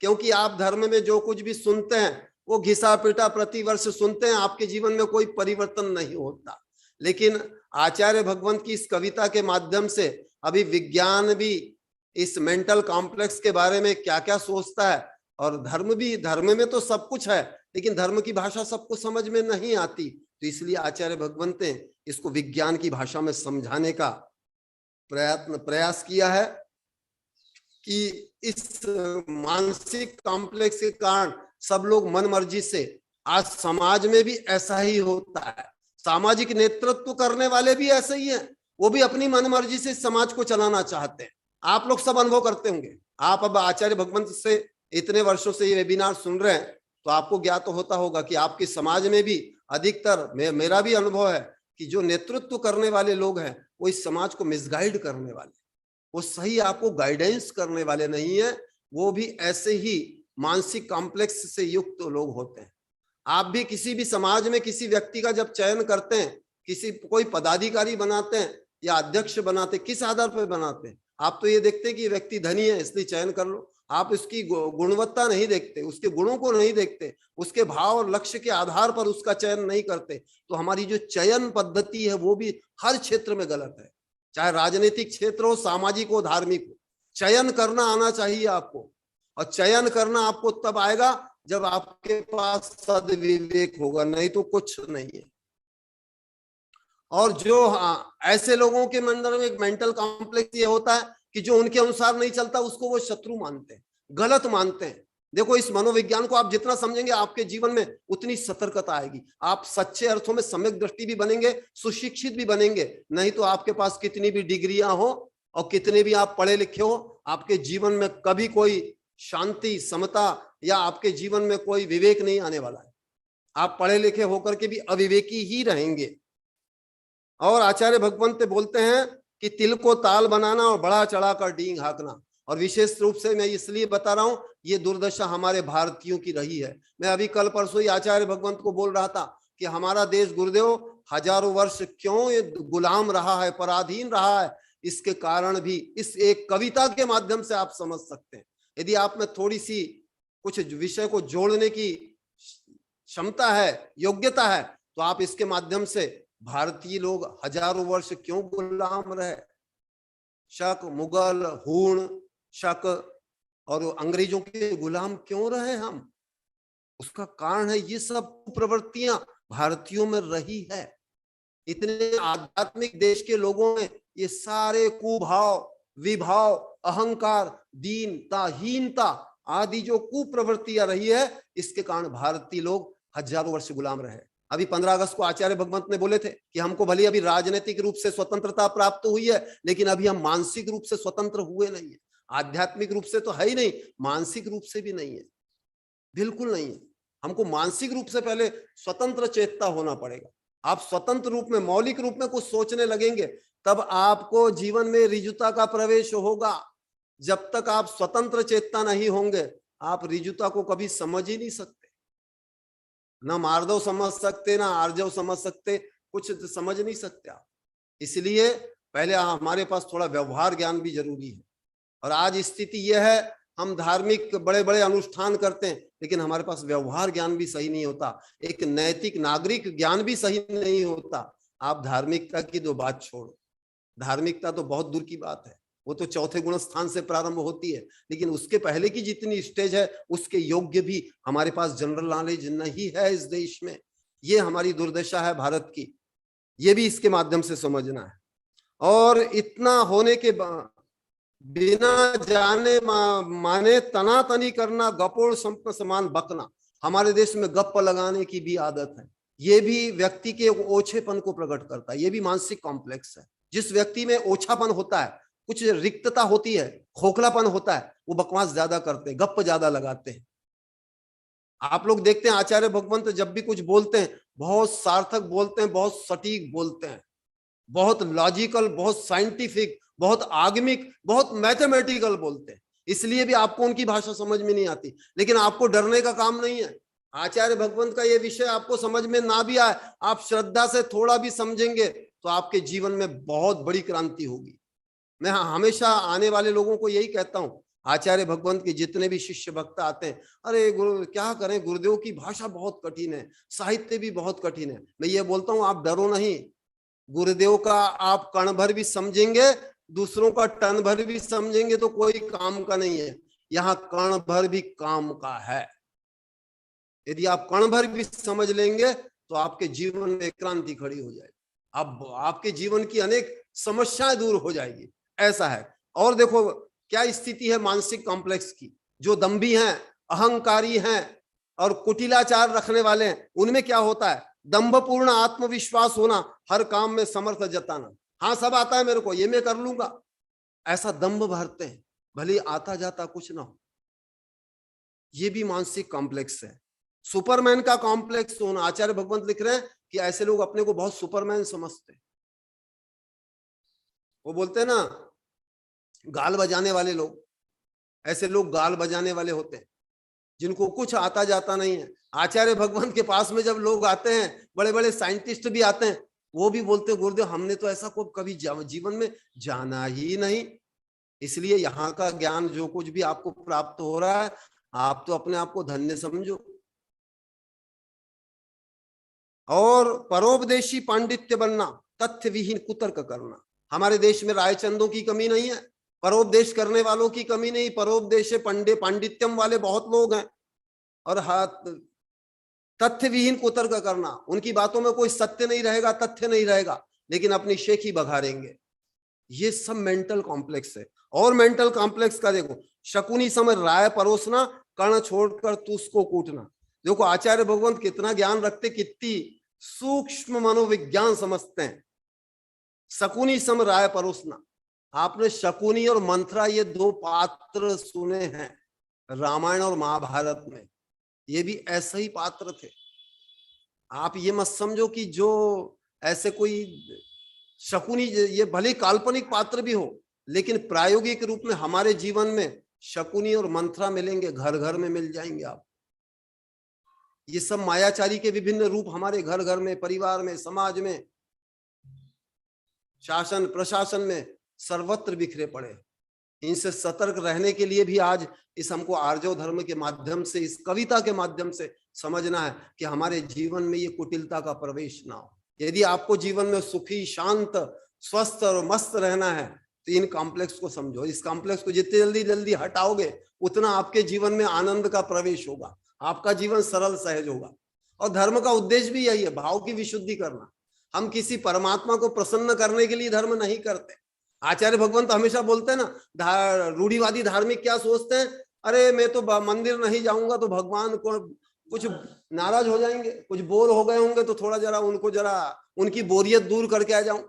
क्योंकि आप धर्म में जो कुछ भी सुनते हैं वो घिसा पिटा प्रतिवर्ष सुनते हैं, आपके जीवन में कोई परिवर्तन नहीं होता। लेकिन आचार्य भगवंत की इस कविता के माध्यम से अभी विज्ञान भी इस मेंटल कॉम्प्लेक्स के बारे में क्या क्या सोचता है, और धर्म भी, धर्म में तो सब कुछ है लेकिन धर्म की भाषा सबको समझ में नहीं आती, तो इसलिए आचार्य भगवंत ने इसको विज्ञान की भाषा में समझाने का प्रयास किया है कि इस मानसिक कॉम्प्लेक्स के कारण सब लोग मन मर्जी से, आज समाज में भी ऐसा ही होता है, सामाजिक नेतृत्व करने वाले भी ऐसे ही हैं, वो भी अपनी मन मर्जी से समाज को चलाना चाहते हैं। आप लोग सब अनुभव करते होंगे, आप अब आचार्य भगवंत से इतने वर्षों से ये वेबिनार सुन रहे हैं तो आपको ज्ञात तो होता होगा कि आपके समाज में भी अधिकतर, मेरा भी अनुभव है कि जो नेतृत्व करने वाले लोग हैं वो इस समाज को मिसगाइड करने वाले, वो सही आपको गाइडेंस करने वाले नहीं है, वो भी ऐसे ही मानसिक कॉम्प्लेक्स से युक्त लोग होते हैं। आप भी किसी भी समाज में किसी व्यक्ति का जब चयन करते हैं, किसी कोई पदाधिकारी बनाते हैं या अध्यक्ष बनाते हैं, किस आधार पर बनाते हैं? आप तो ये देखते हैं कि व्यक्ति धनी है इसलिए चयन कर लो, आप उसकी गुणवत्ता नहीं देखते, उसके गुणों को नहीं देखते, उसके भाव और लक्ष्य के आधार पर उसका चयन नहीं करते। तो हमारी जो चयन पद्धति है वो भी हर क्षेत्र में गलत है, चाहे राजनीतिक क्षेत्र हो, सामाजिक हो, धार्मिक हो। चयन करना आना चाहिए आपको, और चयन करना आपको तब आएगा जब आपके पास सद्विवेक होगा, नहीं तो कुछ नहीं है। और जो ऐसे लोगों के अंदर में एक मेंटल कॉम्प्लेक्स ये होता है कि जो उनके अनुसार नहीं चलता उसको वो शत्रु मानते हैं, गलत मानते हैं। देखो, इस मनोविज्ञान को आप जितना समझेंगे आपके जीवन में उतनी सतर्कता आएगी, आप सच्चे अर्थों में सम्यक दृष्टि भी बनेंगे, सुशिक्षित भी बनेंगे। नहीं तो आपके पास कितनी भी डिग्रियां हो और कितने भी आप पढ़े लिखे हो, आपके जीवन में कभी कोई शांति, समता या आपके जीवन में कोई विवेक नहीं आने वाला है। आप पढ़े लिखे होकर के भी अविवेकी ही रहेंगे। और आचार्य भगवंत बोलते हैं कि तिल को ताल बनाना और बढ़ा चढ़ाकर डींग हाँकना। और विशेष रूप से मैं इसलिए बता रहा हूं, ये दुर्दशा हमारे भारतीयों की रही है। मैं अभी कल परसों ही आचार्य भगवंत को बोल रहा था कि हमारा देश गुरुदेव हजारों वर्ष क्यों गुलाम रहा है, पराधीन रहा है, इसके कारण भी इस एक कविता के माध्यम से आप समझ सकते हैं। यदि आप में थोड़ी सी कुछ विषय को जोड़ने की क्षमता है, योग्यता है, तो आप इसके माध्यम से भारतीय लोग हजारों वर्ष क्यों गुलाम रहे, शक, मुगल, हूण, शक और अंग्रेजों के गुलाम क्यों रहे हम, उसका कारण है ये सब प्रवृत्तियां भारतीयों में रही है। इतने आध्यात्मिक देश के लोगों में ये सारे कुभाव, विभाव, अहंकार, दीनता, हीनता आदि जो कुप्रवृत्तियां रही है, इसके कारण भारतीय लोग हजारों वर्ष गुलाम रहे। अभी 15 अगस्त को आचार्य भगवंत ने बोले थे कि हमको भले अभी राजनीतिक रूप से स्वतंत्रता प्राप्त हुई है, लेकिन अभी हम मानसिक रूप से स्वतंत्र हुए नहीं है। आध्यात्मिक रूप से तो है ही नहीं, मानसिक रूप से भी नहीं है, बिल्कुल नहीं है। हमको मानसिक रूप से पहले स्वतंत्र चेतता होना पड़ेगा। आप स्वतंत्र रूप में, मौलिक रूप में कुछ सोचने लगेंगे तब आपको जीवन में ऋजुता का प्रवेश होगा। जब तक आप स्वतंत्र चेतता नहीं होंगे, आप ऋजुता को कभी समझ ही नहीं सकते। ना मार्दव समझ सकते, ना आर्जव समझ सकते, कुछ समझ नहीं सकते आप। इसलिए पहले हमारे पास थोड़ा व्यवहार ज्ञान भी जरूरी है। और आज स्थिति यह है, हम धार्मिक बड़े बड़े अनुष्ठान करते हैं लेकिन हमारे पास व्यवहार ज्ञान भी सही नहीं होता, एक नैतिक नागरिक ज्ञान भी सही नहीं होता। आप धार्मिकता की तो बात छोड़ो, धार्मिकता तो बहुत दूर की बात है, वो तो चौथे गुण स्थान से प्रारंभ होती है। लेकिन उसके पहले की जितनी स्टेज है उसके योग्य भी हमारे पास जनरल नॉलेज नहीं है इस देश में। ये हमारी दुर्दशा है भारत की, ये भी इसके माध्यम से समझना है। और इतना होने के बिना जाने माने तनातनी करना, गपोड़ संप समान बकना, हमारे देश में गप लगाने की भी आदत है। ये भी व्यक्ति के ओछेपन को प्रकट करता है, ये भी मानसिक कॉम्प्लेक्स है। जिस व्यक्ति में ओछापन होता है, कुछ रिक्तता होती है, खोखलापन होता है, वो बकवास ज्यादा करते हैं, गप ज्यादा लगाते हैं। आप लोग देखते हैं आचार्य भगवंत जब भी कुछ बोलते हैं बहुत सार्थक बोलते हैं, बहुत सटीक बोलते हैं, बहुत लॉजिकल, बहुत साइंटिफिक, बहुत आगमिक, बहुत मैथमेटिकल बोलते हैं। इसलिए भी आपको उनकी भाषा समझ में नहीं आती, लेकिन आपको डरने का काम नहीं है। आचार्य भगवंत का ये विषय आपको समझ में ना भी आए, आप श्रद्धा से थोड़ा भी समझेंगे तो आपके जीवन में बहुत बड़ी क्रांति होगी। मैं हमेशा आने वाले लोगों को यही कहता हूं आचार्य भगवंत के जितने भी शिष्य भक्त आते हैं, अरे गुरु क्या करें, गुरुदेव की भाषा बहुत कठिन है, साहित्य भी बहुत कठिन है। मैं ये बोलता हूं आप डरो नहीं, गुरुदेव का आप कण भर भी समझेंगे, दूसरों का टन भर भी समझेंगे तो कोई काम का नहीं है, यहाँ कण भर भी काम का है। यदि आप कण भर भी समझ लेंगे तो आपके जीवन में क्रांति खड़ी हो जाएगी, अब आपके जीवन की अनेक समस्याएं दूर हो जाएगी, ऐसा है। और देखो क्या स्थिति है मानसिक कॉम्प्लेक्स की, जो दंभी हैं, अहंकारी हैं और कुटिलाचार रखने वाले हैं, उनमें क्या होता है, दंभपूर्ण आत्मविश्वास होना, हर काम में समर्थ जताना, हाँ सब आता है मेरे को, ये मैं कर लूंगा, ऐसा दंभ भरते हैं, भले आता जाता कुछ ना हो। ये भी मानसिक कॉम्प्लेक्स है। सुपरमैन का कॉम्प्लेक्स होना, आचार्य भगवंत लिख रहे हैं कि ऐसे लोग अपने को बहुत सुपरमैन समझते हैं। वो बोलते हैं ना गाल बजाने वाले लोग, ऐसे लोग गाल बजाने वाले होते हैं जिनको कुछ आता जाता नहीं है। आचार्य भगवंत के पास में जब लोग आते हैं, बड़े बड़े साइंटिस्ट भी आते हैं, वो भी बोलते हैं गुरुदेव हमने तो ऐसा को कभी जीवन में जाना ही नहीं, इसलिए यहाँ का ज्ञान जो कुछ भी आपको प्राप्त हो रहा है, आप तो अपने आप को धन्य समझो। और परोपदेशी पांडित्य बनना, तथ्य विहीन कुतर्क करना। हमारे देश में रायचंदों की कमी नहीं है, परोपदेश करने वालों की कमी नहीं, परोपदेश पांडित्यम वाले बहुत लोग हैं। और तथ्य विहीन कुतर्क करना, उनकी बातों में कोई सत्य नहीं रहेगा, तथ्य नहीं रहेगा, लेकिन अपनी शेखी बघारेंगे। ये सब मेंटल कॉम्प्लेक्स है। और मेंटल कॉम्प्लेक्स का देखो, शकुनी समय राय परोसना, कर्ण छोड़कर तू उसको कूटना। देखो आचार्य भगवंत कितना ज्ञान रखते, कितनी सूक्ष्म मनोविज्ञान समझते हैं। शकुनी सम राय परोसना, आपने शकुनी और मंथरा ये दो पात्र सुने हैं रामायण और महाभारत में, ये भी ऐसे ही पात्र थे। आप ये मत समझो कि जो ऐसे कोई शकुनी, ये भले काल्पनिक पात्र भी हो, लेकिन प्रायोगिक रूप में हमारे जीवन में शकुनी और मंथरा मिलेंगे, घर घर में मिल जाएंगे आप। ये सब मायाचारी के विभिन्न रूप हमारे घर घर में, परिवार में, समाज में, शासन प्रशासन में सर्वत्र बिखरे पड़े। इनसे सतर्क रहने के लिए भी आज इस हमको आर्जव धर्म के माध्यम से, इस कविता के माध्यम से समझना है कि हमारे जीवन में ये कुटिलता का प्रवेश ना हो। यदि आपको जीवन में सुखी, शांत, स्वस्थ और मस्त रहना है तो इन कॉम्प्लेक्स को समझो। इस कॉम्प्लेक्स को जितने जल्दी जल्दी हटाओगे उतना आपके जीवन में आनंद का प्रवेश होगा, आपका जीवन सरल सहज होगा। और धर्म का उद्देश्य भी यही है, भाव की विशुद्धि करना। हम किसी परमात्मा को प्रसन्न करने के लिए धर्म नहीं करते। आचार्य भगवंत हमेशा बोलते हैं ना, रूढ़िवादी धार्मिक क्या सोचते हैं, अरे मैं तो मंदिर नहीं जाऊंगा तो भगवान को कुछ नाराज हो जाएंगे, कुछ बोर हो गए होंगे तो थोड़ा जरा उनको जरा उनकी बोरियत दूर करके आ जाऊं,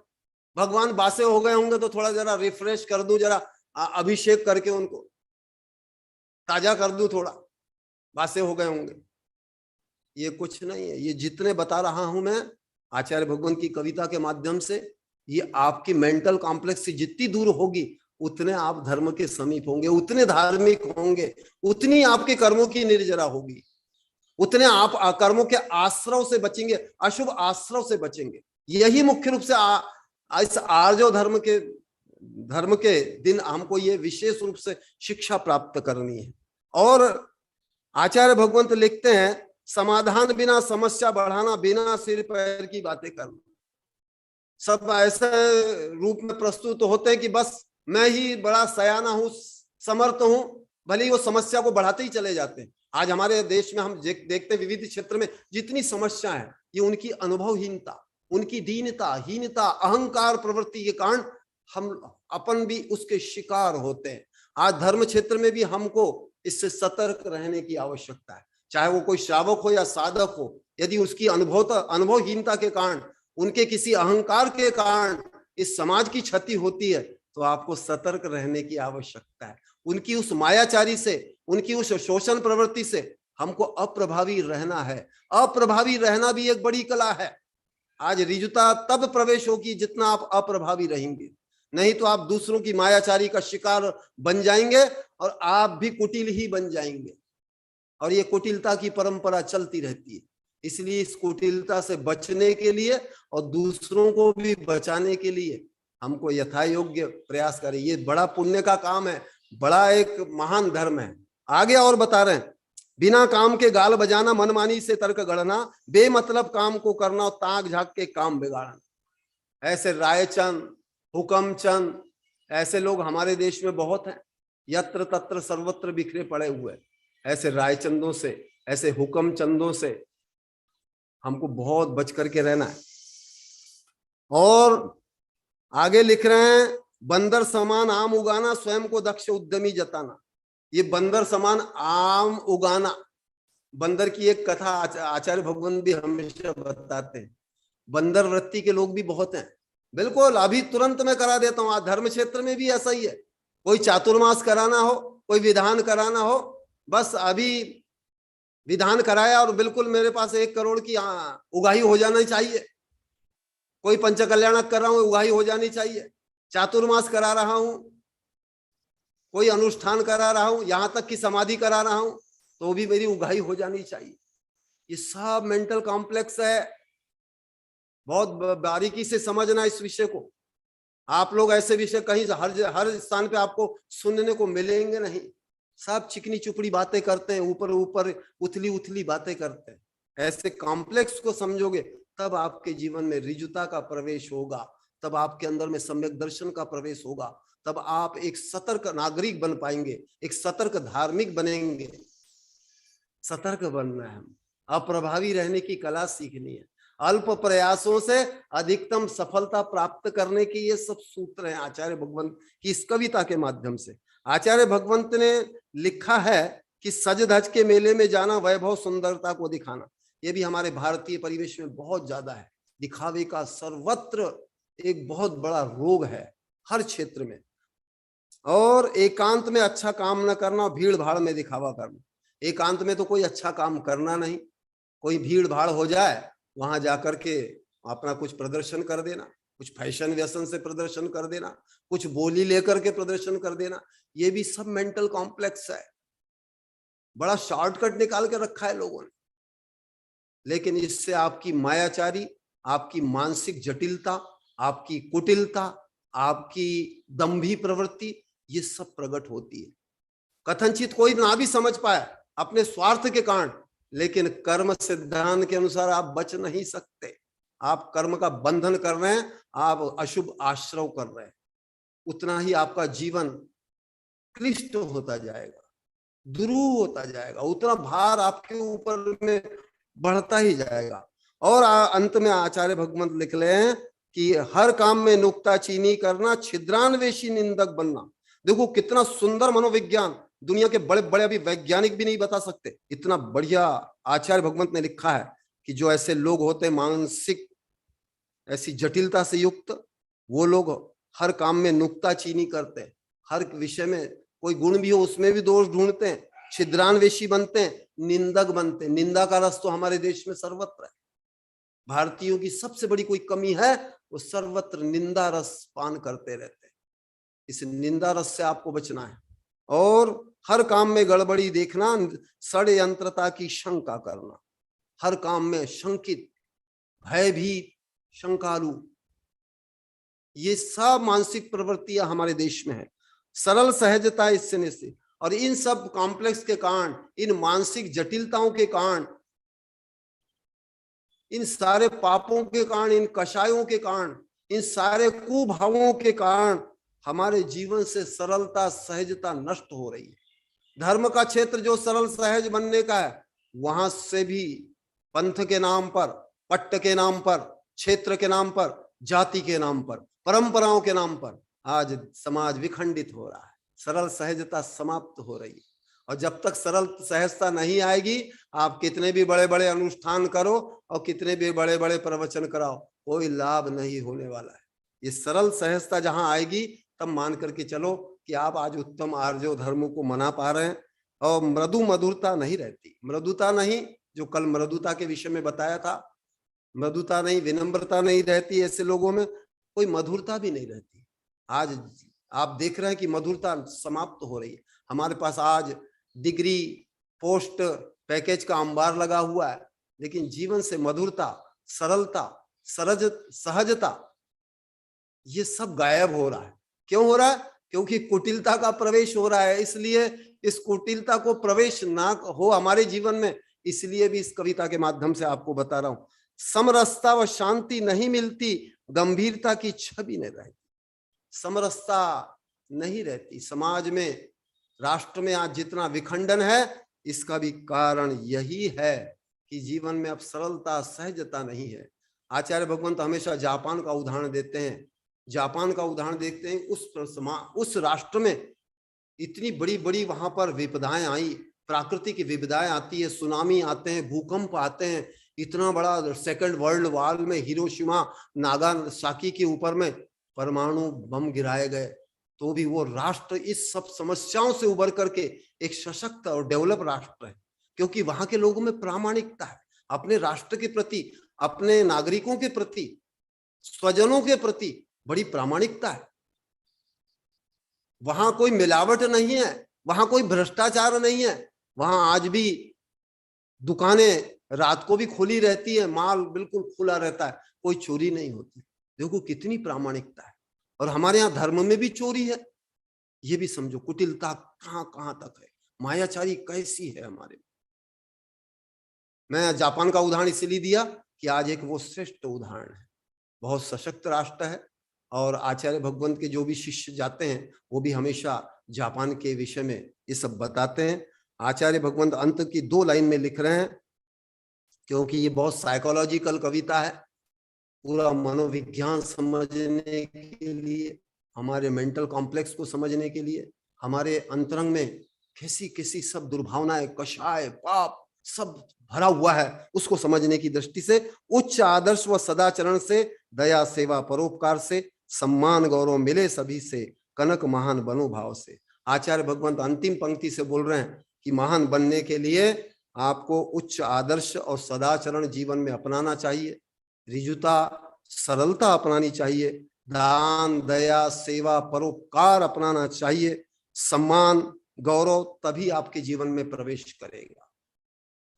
भगवान बासे हो गए होंगे तो थोड़ा जरा रिफ्रेश कर दूं, जरा अभिषेक करके उनको ताजा कर दूं, थोड़ा बासे हो गए होंगे। ये कुछ नहीं है। ये जितने बता रहा हूं मैं आचार्य भगवंत की कविता के माध्यम से, ये आपकी मेंटल कॉम्प्लेक्स से जितनी दूर होगी उतने आप धर्म के समीप होंगे, उतने धार्मिक होंगे, उतनी आपके कर्मों की निर्जरा होगी, उतने आप कर्मों के आश्रव से बचेंगे, अशुभ आश्रव से बचेंगे। यही मुख्य रूप से इस आर्जव धर्म के दिन हमको ये विशेष रूप से शिक्षा प्राप्त करनी है। और आचार्य भगवंत लिखते हैं, समाधान बिना समस्या बढ़ाना, बिना सिर पैर की बातें करना। सब ऐसे रूप में प्रस्तुत होते हैं कि बस मैं ही बड़ा सयाना हूं, समर्थ हूं, भले ही वो समस्या को बढ़ाते ही चले जाते हैं। आज हमारे देश में हम देखते हैं विविध क्षेत्र में जितनी समस्या है, ये उनकी अनुभवहीनता, उनकी दीनता, हीनता, अहंकार प्रवृत्ति के कारण हम अपन भी उसके शिकार होते हैं। आज धर्म क्षेत्र में भी हमको इससे सतर्क रहने की आवश्यकता है। चाहे वो कोई श्रावक हो या साधक हो, यदि उसकी अनुभवहीनता के कारण, उनके किसी अहंकार के कारण इस समाज की क्षति होती है तो आपको सतर्क रहने की आवश्यकता है। उनकी उस मायाचारी से, उनकी उस शोषण प्रवृत्ति से हमको अप्रभावी रहना है। अप्रभावी रहना भी एक बड़ी कला है। आज रिजुता तब प्रवेश होगी जितना आप अप्रभावी रहेंगे, नहीं तो आप दूसरों की मायाचारी का शिकार बन जाएंगे और आप भी कुटिल ही बन जाएंगे। और ये कुटिलता की परंपरा चलती रहती है। इसलिए इस कुटिलता से बचने के लिए और दूसरों को भी बचाने के लिए हमको यथायोग्य प्रयास करें। ये बड़ा पुण्य का काम है, बड़ा एक महान धर्म है। आगे और बता रहे हैं, बिना काम के गाल बजाना, मनमानी से तर्क गढ़ना, बेमतलब काम को करना और ताक झाक के काम बिगाड़ना। ऐसे रायचंद, हुकमचंद, ऐसे लोग हमारे देश में बहुत हैं, यत्र तत्र सर्वत्र बिखरे पड़े हुए। ऐसे रायचंदों से, ऐसे हुकमचंदों से हमको बहुत बच करके रहना है। और आगे लिख रहे हैं, बंदर समान आम उगाना, स्वयं को दक्ष उद्यमी जताना। ये बंदर समान आम उगाना, बंदर की एक कथा आचार्य भगवान भी हमेशा बताते हैं। बंदर वृत्ति के लोग भी बहुत हैं। बिल्कुल, अभी तुरंत मैं करा देता हूं। आज धर्म क्षेत्र में भी ऐसा ही है। कोई चातुर्मास कराना हो, कोई विधान कराना हो, बस अभी विधान कराया और बिल्कुल मेरे पास 1 करोड़ की उगाही हो जानी चाहिए। कोई पंचकल्याणक कर रहा हूं, उगाही हो जानी चाहिए। चातुर्मास करा रहा हूं, कोई अनुष्ठान करा रहा हूं, यहां तक कि समाधि करा रहा हूं, तो भी मेरी उगाही हो जानी चाहिए। ये सब मेंटल कॉम्प्लेक्स है। बहुत बारीकी से समझना इस विषय को। आप लोग ऐसे विषय कहीं हर स्थान पे आपको सुनने को मिलेंगे नहीं। सब चिकनी चुपड़ी बातें करते हैं, ऊपर ऊपर उथली उथली बातें करते हैं। ऐसे कॉम्प्लेक्स को समझोगे तब आपके जीवन में ऋजुता का प्रवेश होगा, तब आपके अंदर में सम्यक दर्शन का प्रवेश होगा, तब आप एक सतर्क नागरिक बन पाएंगे, एक सतर्क धार्मिक बनेंगे। सतर्क बनना है, अप्रभावी रहने की कला सीखनी है। अल्प प्रयासों से अधिकतम सफलता प्राप्त करने के ये सब सूत्र हैं आचार्य भगवंत की इस कविता के माध्यम से। आचार्य भगवंत ने लिखा है कि सज धज के मेले में जाना, वैभव सुंदरता को दिखाना। ये भी हमारे भारतीय परिवेश में बहुत ज्यादा है। दिखावे का सर्वत्र एक बहुत बड़ा रोग है, हर क्षेत्र में। और एकांत में अच्छा काम न करना, भीड़ भाड़ में दिखावा करना। एकांत में तो कोई अच्छा काम करना नहीं, कोई भीड़ भाड़ हो जाए वहां जाकर के अपना कुछ प्रदर्शन कर देना, कुछ फैशन व्यसन से प्रदर्शन कर देना, कुछ बोली लेकर के प्रदर्शन कर देना। ये भी सब मेंटल कॉम्प्लेक्स है। बड़ा शॉर्टकट निकाल के रखा है लोगों ने, लेकिन इससे आपकी मायाचारी, आपकी मानसिक जटिलता, आपकी कुटिलता, आपकी दंभी प्रवृत्ति, ये सब प्रकट होती है। कथनचित कोई ना भी समझ पाए अपने स्वार्थ के कारण, लेकिन कर्म सिद्धांत के अनुसार आप बच नहीं सकते। आप कर्म का बंधन कर रहे हैं, आप अशुभ आश्रव कर रहे हैं। उतना ही आपका जीवन क्लिष्ट होता जाएगा, दुरूह होता जाएगा, उतना भार आपके ऊपर में बढ़ता ही जाएगा। और अंत में आचार्य भगवंत लिख रहे हैं कि हर काम में नुक्ताचीनी करना, छिद्रान्वेषी निंदक बनना। देखो कितना सुंदर मनोविज्ञान, दुनिया के बड़े बड़े अभी वैज्ञानिक भी नहीं बता सकते। इतना बढ़िया आचार्य भगवंत ने लिखा है कि जो ऐसे लोग होते हैं मानसिक ऐसी जटिलता से युक्त, वो लोग हर काम में नुक्ताचीनी करते हैं, हर विषय में कोई गुण भी हो उसमें भी दोष ढूंढते हैं, छिद्रान्वेषी बनते हैं, निंदक बनते हैं। निंदा का रस तो हमारे देश में सर्वत्र है। भारतीयों की सबसे बड़ी कोई कमी है, वो सर्वत्र निंदा रस पान करते रहते हैं। इस निंदा रस से आपको बचना है। और हर काम में गड़बड़ी देखना, षड्यंत्रता की शंका करना, हर काम में शंकित, भयभीत, शंकालु, ये सब मानसिक प्रवृत्तियां हमारे देश में है। सरल सहजता इससे निश्चित। और इन सब कॉम्प्लेक्स के कारण, इन मानसिक जटिलताओं के कारण, इन सारे पापों के कारण, इन कषायों के कारण, इन सारे कुभावों के कारण हमारे जीवन से सरलता, सहजता नष्ट हो रही है। धर्म का क्षेत्र जो सरल सहज बनने का है, वहां से भी पंथ के नाम पर, पट्ट के नाम पर, क्षेत्र के नाम पर, जाति के नाम पर, परंपराओं के नाम पर आज समाज विखंडित हो रहा है। सरल सहजता समाप्त हो रही है। और जब तक सरल सहजता नहीं आएगी, आप कितने भी बड़े बड़े अनुष्ठान करो और कितने भी बड़े बड़े प्रवचन कराओ, कोई लाभ नहीं होने वाला है। ये सरल सहजता जहां आएगी, तब मान करके चलो कि आप आज उत्तम आर्जो धर्म को मना पा रहे हैं। और मृदु मधुरता नहीं रहती, मृदुता नहीं, जो कल मृदुता के विषय में बताया था, मृदुता नहीं, विनम्रता नहीं रहती। ऐसे लोगों में कोई मधुरता भी नहीं रहती। आज आप देख रहे हैं कि मधुरता समाप्त हो रही है। हमारे पास आज डिग्री, पोस्ट, पैकेज का अंबार लगा हुआ है, लेकिन जीवन से मधुरता, सरलता, सहजता, ये सब गायब हो रहा है। क्यों हो रहा है? क्योंकि कुटिलता का प्रवेश हो रहा है, इसलिए इस कुटिलता को प्रवेश ना हो हमारे जीवन में, इसलिए भी इस कविता के माध्यम से आपको बता रहा हूं। समरसता व शांति नहीं मिलती, गंभीरता की छवि नहीं रहती। समरसता नहीं रहती समाज में, राष्ट्र में आज जितना विखंडन है, इसका भी कारण यही है कि जीवन में अब सरलता सहजता नहीं है। आचार्य भगवंत हमेशा जापान का उदाहरण देते हैं। जापान का उदाहरण देखते हैं, उस राष्ट्र में इतनी बड़ी बड़ी वहां पर विपदाएं आई, प्राकृतिक विपदाएं आती है, सुनामी आते हैं, भूकंप आते हैं, इतना बड़ा सेकंड वर्ल्ड वॉर में हिरोशिमा नागासाकी के ऊपर में परमाणु बम गिराए गए, तो भी वो राष्ट्र इस सब समस्याओं से उबर करके एक सशक्त और डेवलप राष्ट्र है, क्योंकि वहां के लोगों में प्रामाणिकता है, अपने राष्ट्र के प्रति, अपने नागरिकों के प्रति, स्वजनों के प्रति बड़ी प्रामाणिकता है। वहां कोई मिलावट नहीं है, वहां कोई भ्रष्टाचार नहीं है, वहां आज भी दुकानें रात को भी खुली रहती है, माल बिल्कुल खुला रहता है, कोई चोरी नहीं होती। देखो कितनी प्रामाणिकता है। और हमारे यहाँ धर्म में भी चोरी है, ये भी समझो कुटिलता कहां कहां तक है, मायाचारी कैसी है हमारे। मैं जापान का उदाहरण इसलिए दिया कि आज एक वो श्रेष्ठ उदाहरण है, बहुत सशक्त राष्ट्र है। और आचार्य भगवंत के जो भी शिष्य जाते हैं वो भी हमेशा जापान के विषय में ये सब बताते हैं। आचार्य भगवंत अंत की 2 लाइन में लिख रहे हैं, क्योंकि ये बहुत साइकोलॉजिकल कविता है, पूरा मनोविज्ञान समझने के लिए, हमारे मेंटल कॉम्प्लेक्स को समझने के लिए, हमारे अंतरंग में कैसी कैसी सब दुर्भावनाएं, कषाय, पाप सब भरा हुआ है, उसको समझने की दृष्टि से उच्च आदर्श व सदाचरण से, दया सेवा परोपकार से, सम्मान गौरव मिले सभी से, कनक महान बनो भाव से। आचार्य भगवंत अंतिम पंक्ति से बोल रहे हैं कि महान बनने के लिए आपको उच्च आदर्श और सदाचरण जीवन में अपनाना चाहिए, ऋजुता सरलता अपनानी चाहिए, दान दया सेवा परोपकार अपनाना चाहिए, सम्मान गौरव तभी आपके जीवन में प्रवेश करेगा।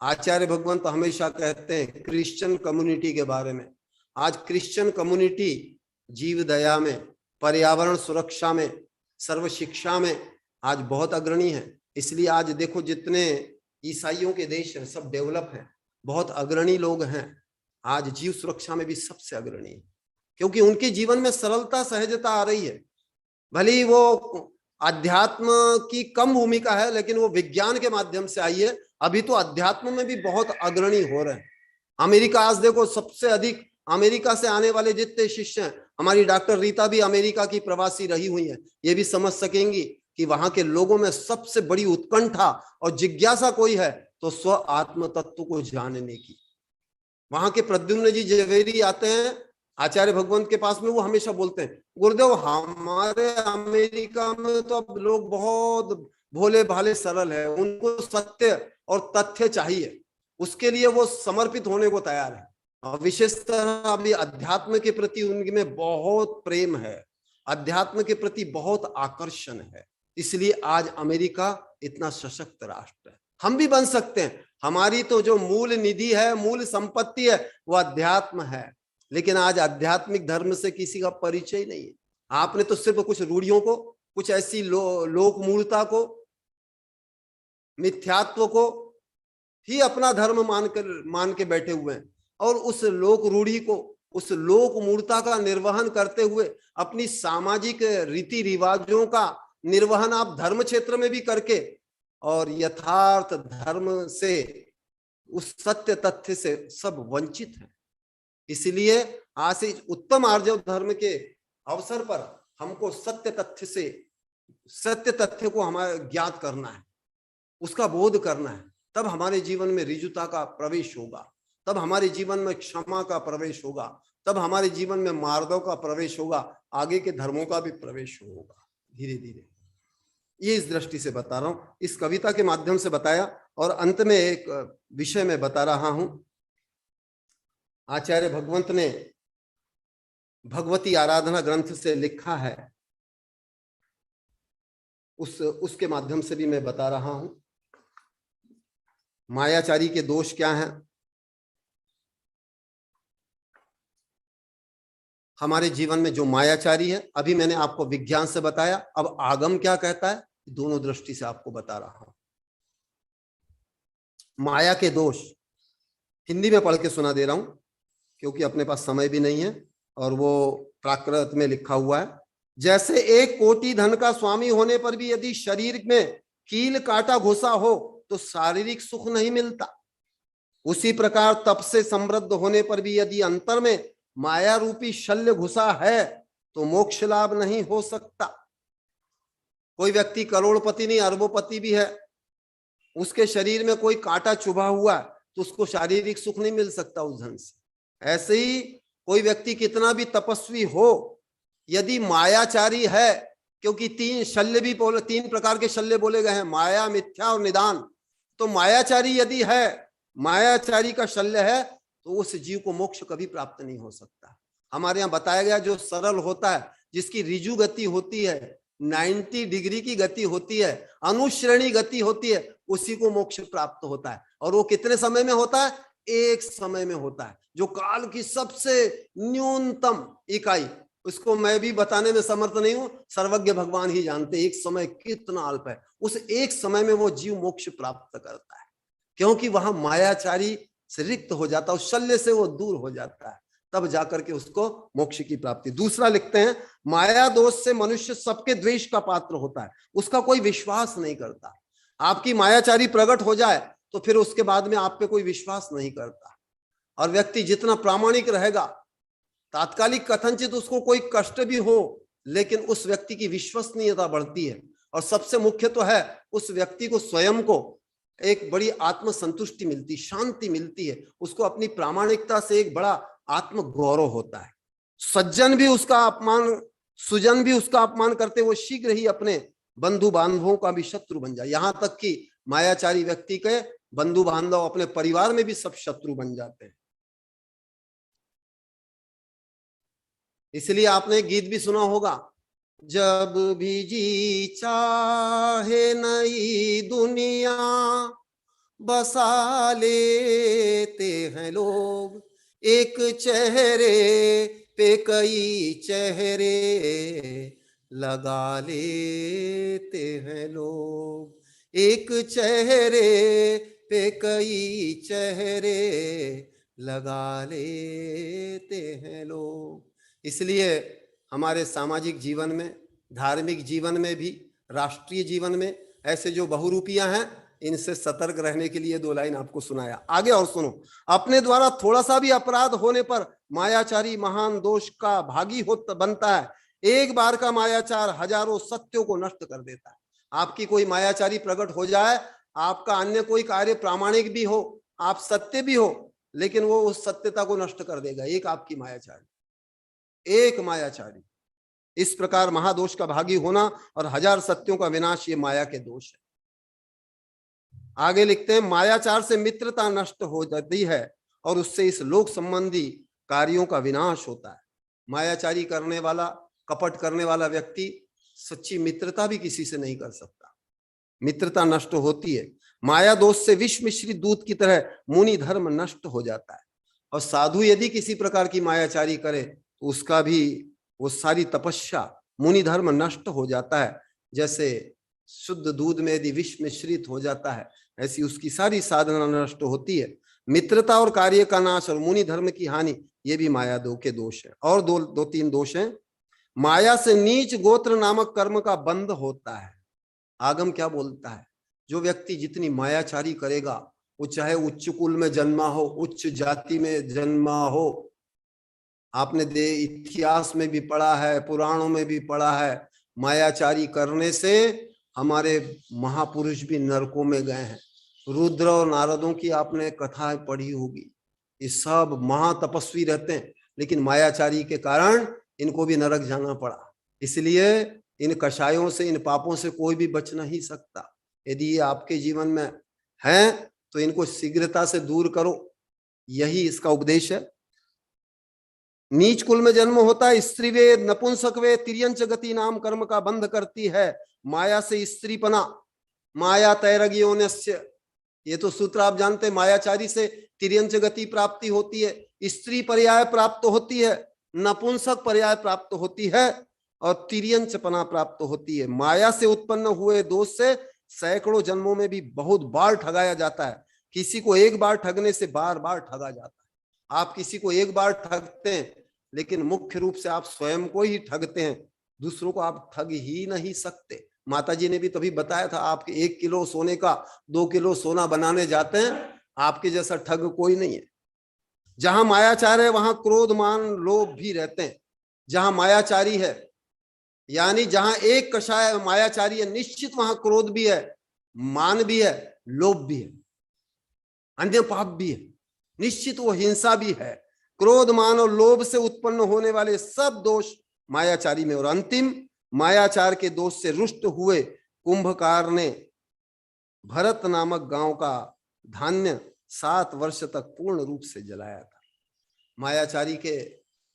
आचार्य भगवंत हमेशा कहते हैं क्रिश्चियन कम्युनिटी के बारे में, आज क्रिश्चियन कम्युनिटी जीव दया में, पर्यावरण सुरक्षा में, सर्व शिक्षा में आज बहुत अग्रणी है। इसलिए आज देखो जितने ईसाइयों के देश हैं सब डेवलप हैं, बहुत अग्रणी लोग हैं, आज जीव सुरक्षा में भी सबसे अग्रणी है, क्योंकि उनके जीवन में सरलता सहजता आ रही है। भले ही वो अध्यात्म की कम भूमिका है, लेकिन वो विज्ञान के माध्यम से आई है। अभी तो अध्यात्म में भी बहुत अग्रणी हो रहे हैं। अमेरिका आज देखो सबसे अधिक, अमेरिका से आने वाले जितने शिष्य हैं, हमारी डॉक्टर रीता भी अमेरिका की प्रवासी रही हुई है, ये भी समझ सकेंगी कि वहां के लोगों में सबसे बड़ी उत्कंठा और जिज्ञासा कोई है तो स्व आत्म तत्व को जानने की। वहां के प्रद्युम्न जी जवेरी आते हैं आचार्य भगवंत के पास में, वो हमेशा बोलते हैं गुरुदेव हमारे अमेरिका में तो अब लोग बहुत भोले भाले सरल है, उनको सत्य और तथ्य चाहिए, उसके लिए वो समर्पित होने को तैयार है। और विशेषतः अभी अध्यात्म के प्रति उनमें बहुत प्रेम है, अध्यात्म के प्रति बहुत आकर्षण है, इसलिए आज अमेरिका इतना सशक्त राष्ट्र है। हम भी बन सकते हैं, हमारी तो जो मूल निधि है, मूल संपत्ति है, वो अध्यात्म है। लेकिन आज आध्यात्मिक धर्म से किसी का परिचय नहीं है। आपने तो सिर्फ कुछ रूढ़ियों को, कुछ ऐसी लोक मूलता को, मिथ्यात्व को ही अपना धर्म मान के बैठे हुए हैं, और उस लोक रूढ़ी को, उस लोक मूलता का निर्वहन करते हुए अपनी सामाजिक रीति रिवाजों का निर्वहन आप धर्म क्षेत्र में भी करके, और यथार्थ धर्म से, उस सत्य तथ्य से सब वंचित हैं। इसलिए आज से उत्तम आर्जव धर्म के अवसर पर हमको सत्य तथ्य से, सत्य तथ्य को हमारे ज्ञात करना है, उसका बोध करना है, तब हमारे जीवन में ऋजुता का प्रवेश होगा, तब हमारे जीवन में क्षमा का प्रवेश होगा, तब हमारे जीवन में मार्दव का प्रवेश होगा, आगे के धर्मों का भी प्रवेश होगा धीरे धीरे। ये इस दृष्टि से बता रहा हूं, इस कविता के माध्यम से बताया। और अंत में एक विषय में बता रहा हूं, आचार्य भगवंत ने भगवती आराधना ग्रंथ से लिखा है, उसके माध्यम से भी मैं बता रहा हूं मायाचारी के दोष क्या हैं। हमारे जीवन में जो मायाचारी है, अभी मैंने आपको विज्ञान से बताया, अब आगम क्या कहता है दोनों दृष्टि से आपको बता रहा हूं। माया के दोष हिंदी में पढ़ के सुना दे रहा हूं क्योंकि अपने पास समय भी नहीं है और वो प्राकृत में लिखा हुआ है। जैसे 1 कोटि धन का स्वामी होने पर भी यदि शरीर में कील कांटा घुसा हो तो शारीरिक सुख नहीं मिलता, उसी प्रकार तप से समृद्ध होने पर भी यदि अंतर में माया रूपी शल्य घुसा है तो मोक्ष लाभ नहीं हो सकता। कोई व्यक्ति करोड़पति नहीं अरबोपति भी है, उसके शरीर में कोई कांटा चुभा हुआ है तो उसको शारीरिक सुख नहीं मिल सकता उस धन से। ऐसे ही कोई व्यक्ति कितना भी तपस्वी हो, यदि मायाचारी है, क्योंकि 3 प्रकार के शल्य बोले गए हैं, माया, मिथ्या और निदान। तो मायाचारी यदि है, मायाचारी का शल्य है तो उस जीव को मोक्ष कभी प्राप्त नहीं हो सकता। हमारे यहाँ बताया गया जो सरल होता है, जिसकी रिजु गति होती है, 90 डिग्री की गति होती है, अनुश्रेणी गति होती है, उसी को मोक्ष प्राप्त होता है। और वो कितने समय में होता है? एक समय में होता है, जो काल की सबसे न्यूनतम इकाई, उसको मैं भी बताने में समर्थ नहीं हूं, सर्वज्ञ भगवान ही जानते एक समय कितना अल्प है। उस एक समय में वो जीव मोक्ष प्राप्त करता है, क्योंकि वहां मायाचारी से रिक्त हो जाता है, उस शल्य से वो दूर हो जाता है, तब जाकर के उसको मोक्ष की प्राप्ति। दूसरा लिखते हैं, माया दोष से मनुष्य सबके द्वेष का पात्र होता है, उसका कोई विश्वास नहीं करता। आपकी मायाचारी प्रकट हो जाए तो फिर उसके बाद में आप पे कोई विश्वास नहीं करता। और व्यक्ति जितना प्रामाणिक रहेगा, तात्कालिक कथनचित उसको कोई कष्ट भी हो, लेकिन उस व्यक्ति की विश्वसनीयता बढ़ती है। और सबसे मुख्य तो है, उस व्यक्ति को स्वयं को एक बड़ी आत्म संतुष्टि मिलती, शांति मिलती है, उसको अपनी प्रामाणिकता से एक बड़ा आत्म गौरव होता है। सज्जन भी उसका अपमान, सुजन भी उसका अपमान करते, वो शीघ्र ही अपने बंधु बांधवों का भी शत्रु बन जाए। यहां तक कि मायाचारी व्यक्ति के बंधु बांधव, अपने परिवार में भी सब शत्रु बन जाते हैं। इसलिए आपने गीत भी सुना होगा, जब भी जी चाहे नई दुनिया बसा लेते हैं लोग, एक चेहरे पे कई चेहरे लगा लेते हैं लोग, एक चेहरे पे कई चेहरे लगा लेते हैं लोग। इसलिए हमारे सामाजिक जीवन में, धार्मिक जीवन में भी, राष्ट्रीय जीवन में ऐसे जो बहुरूपियां हैं, इनसे सतर्क रहने के लिए 2 लाइन आपको सुनाया। आगे और सुनो। अपने द्वारा थोड़ा सा भी अपराध होने पर मायाचारी महान दोष का भागी बनता है। एक बार का मायाचार हजारों सत्यों को नष्ट कर देता है। आपकी कोई मायाचारी प्रकट हो जाए, आपका अन्य कोई कार्य प्रामाणिक भी हो, आप सत्य भी हो, लेकिन वो उस सत्यता को नष्ट कर देगा। एक आपकी मायाचारी, एक मायाचारी। इस प्रकार महादोष का भागी होना और 1000 सत्यों का विनाश, ये माया के दोष है। आगे लिखते हैं, मायाचार से मित्रता नष्ट हो जाती है और उससे इस लोक संबंधी कार्यों का विनाश होता है। मायाचारी करने वाला, कपट करने वाला व्यक्ति सच्ची मित्रता भी किसी से नहीं कर सकता, मित्रता नष्ट होती है। माया दोष से विष मिश्रित दूध की तरह मुनि धर्म नष्ट हो जाता है। और साधु यदि किसी प्रकार की मायाचारी करे तो उसका भी वो सारी तपस्या, मुनि धर्म नष्ट हो जाता है। जैसे शुद्ध दूध में यदि विष मिश्रित हो जाता है, ऐसी उसकी सारी साधना नष्ट होती है। मित्रता और कार्य का नाश और मुनि धर्म की हानि, ये भी माया के दोष है। और दो तीन दोष हैं। माया से नीच गोत्र नामक कर्म का बंध होता है। आगम क्या बोलता है? जो व्यक्ति जितनी मायाचारी करेगा, वो चाहे उच्च कुल में जन्मा हो, उच्च जाति में जन्मा हो, आपने इतिहास में भी पढ़ा है, पुराणों में भी पढ़ा है, मायाचारी करने से हमारे महापुरुष भी नरकों में गए हैं। रुद्र और नारदों की आपने कथा पढ़ी होगी। ये सब महातपस्वी रहते हैं, लेकिन मायाचारी के कारण इनको भी नरक जाना पड़ा। इसलिए इन कषायों से, इन पापों से कोई भी बच नहीं सकता। यदि ये आपके जीवन में है तो इनको शीघ्रता से दूर करो, यही इसका उपदेश है। नीच कुल में जन्म होता है, स्त्री वे नपुंसक वे तिर्यंच गति नाम कर्म का बंध करती है। माया से स्त्रीपना, माया तैरगियोन्यस्य, ये तो सूत्र आप जानते हैं। मायाचारी से तिर्यंच गति प्राप्ति होती है, स्त्री पर्याय प्राप्त होती है। नपुंसक पर्याय प्राप्त होती है और तिर्यंचपना प्राप्त होती है। माया से उत्पन्न हुए दोष से सैकड़ों जन्मों में भी बहुत बार ठगाया जाता है। किसी को एक बार ठगने से बार बार ठगा जाता है। आप किसी को एक बार ठगते हैं, लेकिन मुख्य रूप से आप स्वयं को ही ठगते हैं, दूसरों को आप ठग ही नहीं सकते। माता जी ने भी तभी बताया था, आप 1 किलो सोने का 2 किलो सोना बनाने जाते हैं, आपके जैसा ठग कोई नहीं है। जहां मायाचार है वहां क्रोध मान लोभ भी रहते हैं। जहां मायाचारी है, यानी जहां एक कषाय मायाचारी है, निश्चित वहां क्रोध भी है, मान भी है, लोभ भी है, अन्य पाप भी है, निश्चित वो हिंसा भी है। क्रोध मान और लोभ से उत्पन्न होने वाले सब दोष मायाचारी में। और अंतिम मायाचार के दोष से रुष्ट हुए कुंभकार ने भरत नामक गांव का धान्य 7 वर्ष तक पूर्ण रूप से जलाया था। मायाचारी के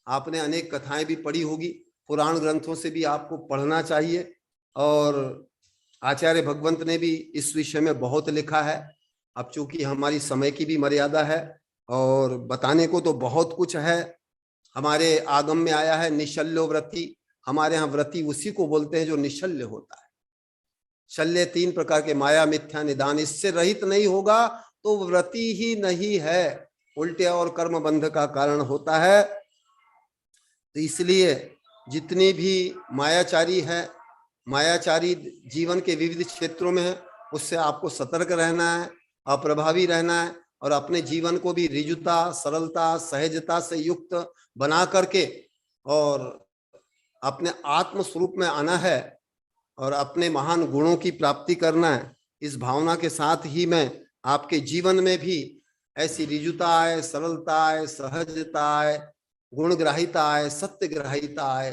आपने अनेक कथाएं भी पढ़ी होगी, पुराण ग्रंथों से भी आपको पढ़ना चाहिए, और आचार्य भगवंत ने भी इस विषय में बहुत लिखा है। अब चूंकि हमारी समय की भी मर्यादा है और बताने को तो बहुत कुछ है। हमारे आगम में आया है निशल्यो व्रति। हमारे यहाँ व्रति उसी को बोलते हैं जो निशल्य होता है। शल्य 3 प्रकार के, माया, मिथ्या, निदान। इससे रहित नहीं होगा तो व्रति ही नहीं है, उल्टे और कर्म बंध का कारण होता है। तो इसलिए जितनी भी मायाचारी है, मायाचारी जीवन के विविध क्षेत्रों में है, उससे आपको सतर्क रहना है, अप्रभावी रहना है, और अपने जीवन को भी ऋजुता, सरलता, सहजता से युक्त बना करके और अपने आत्म स्वरूप में आना है और अपने महान गुणों की प्राप्ति करना है। इस भावना के साथ ही मैं आपके जीवन में भी ऐसी ऋजुता आए, सरलता आए, सहजता आए, गुणग्राहिता आए, सत्यग्राहिता आए,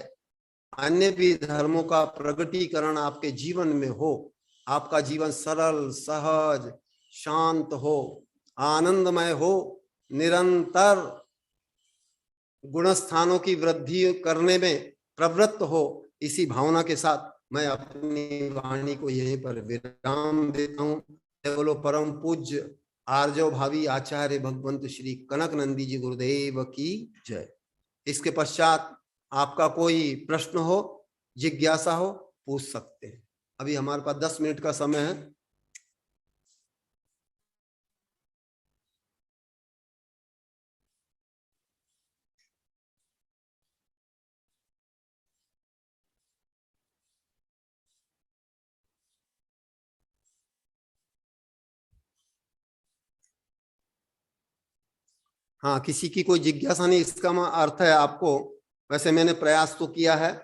अन्य भी धर्मों का प्रगटीकरण आपके जीवन में हो। आपका जीवन सरल, सहज, शांत हो, आनंदमय हो, निरंतर गुणस्थानों की वृद्धि करने में प्रवृत्त हो। इसी भावना के साथ मैं अपनी वाणी को यहीं पर विराम देता हूँ। बोलो परम पूज्य आर्जव भावी आचार्य भगवंत श्री कनक नंदी जी गुरुदेव की जय। इसके पश्चात आपका कोई प्रश्न हो, जिज्ञासा हो, पूछ सकते हैं। अभी हमारे पास 10 मिनट का समय है। हाँ, किसी की कोई जिज्ञासा नहीं, इसका अर्थ है आपको, वैसे मैंने प्रयास तो किया है,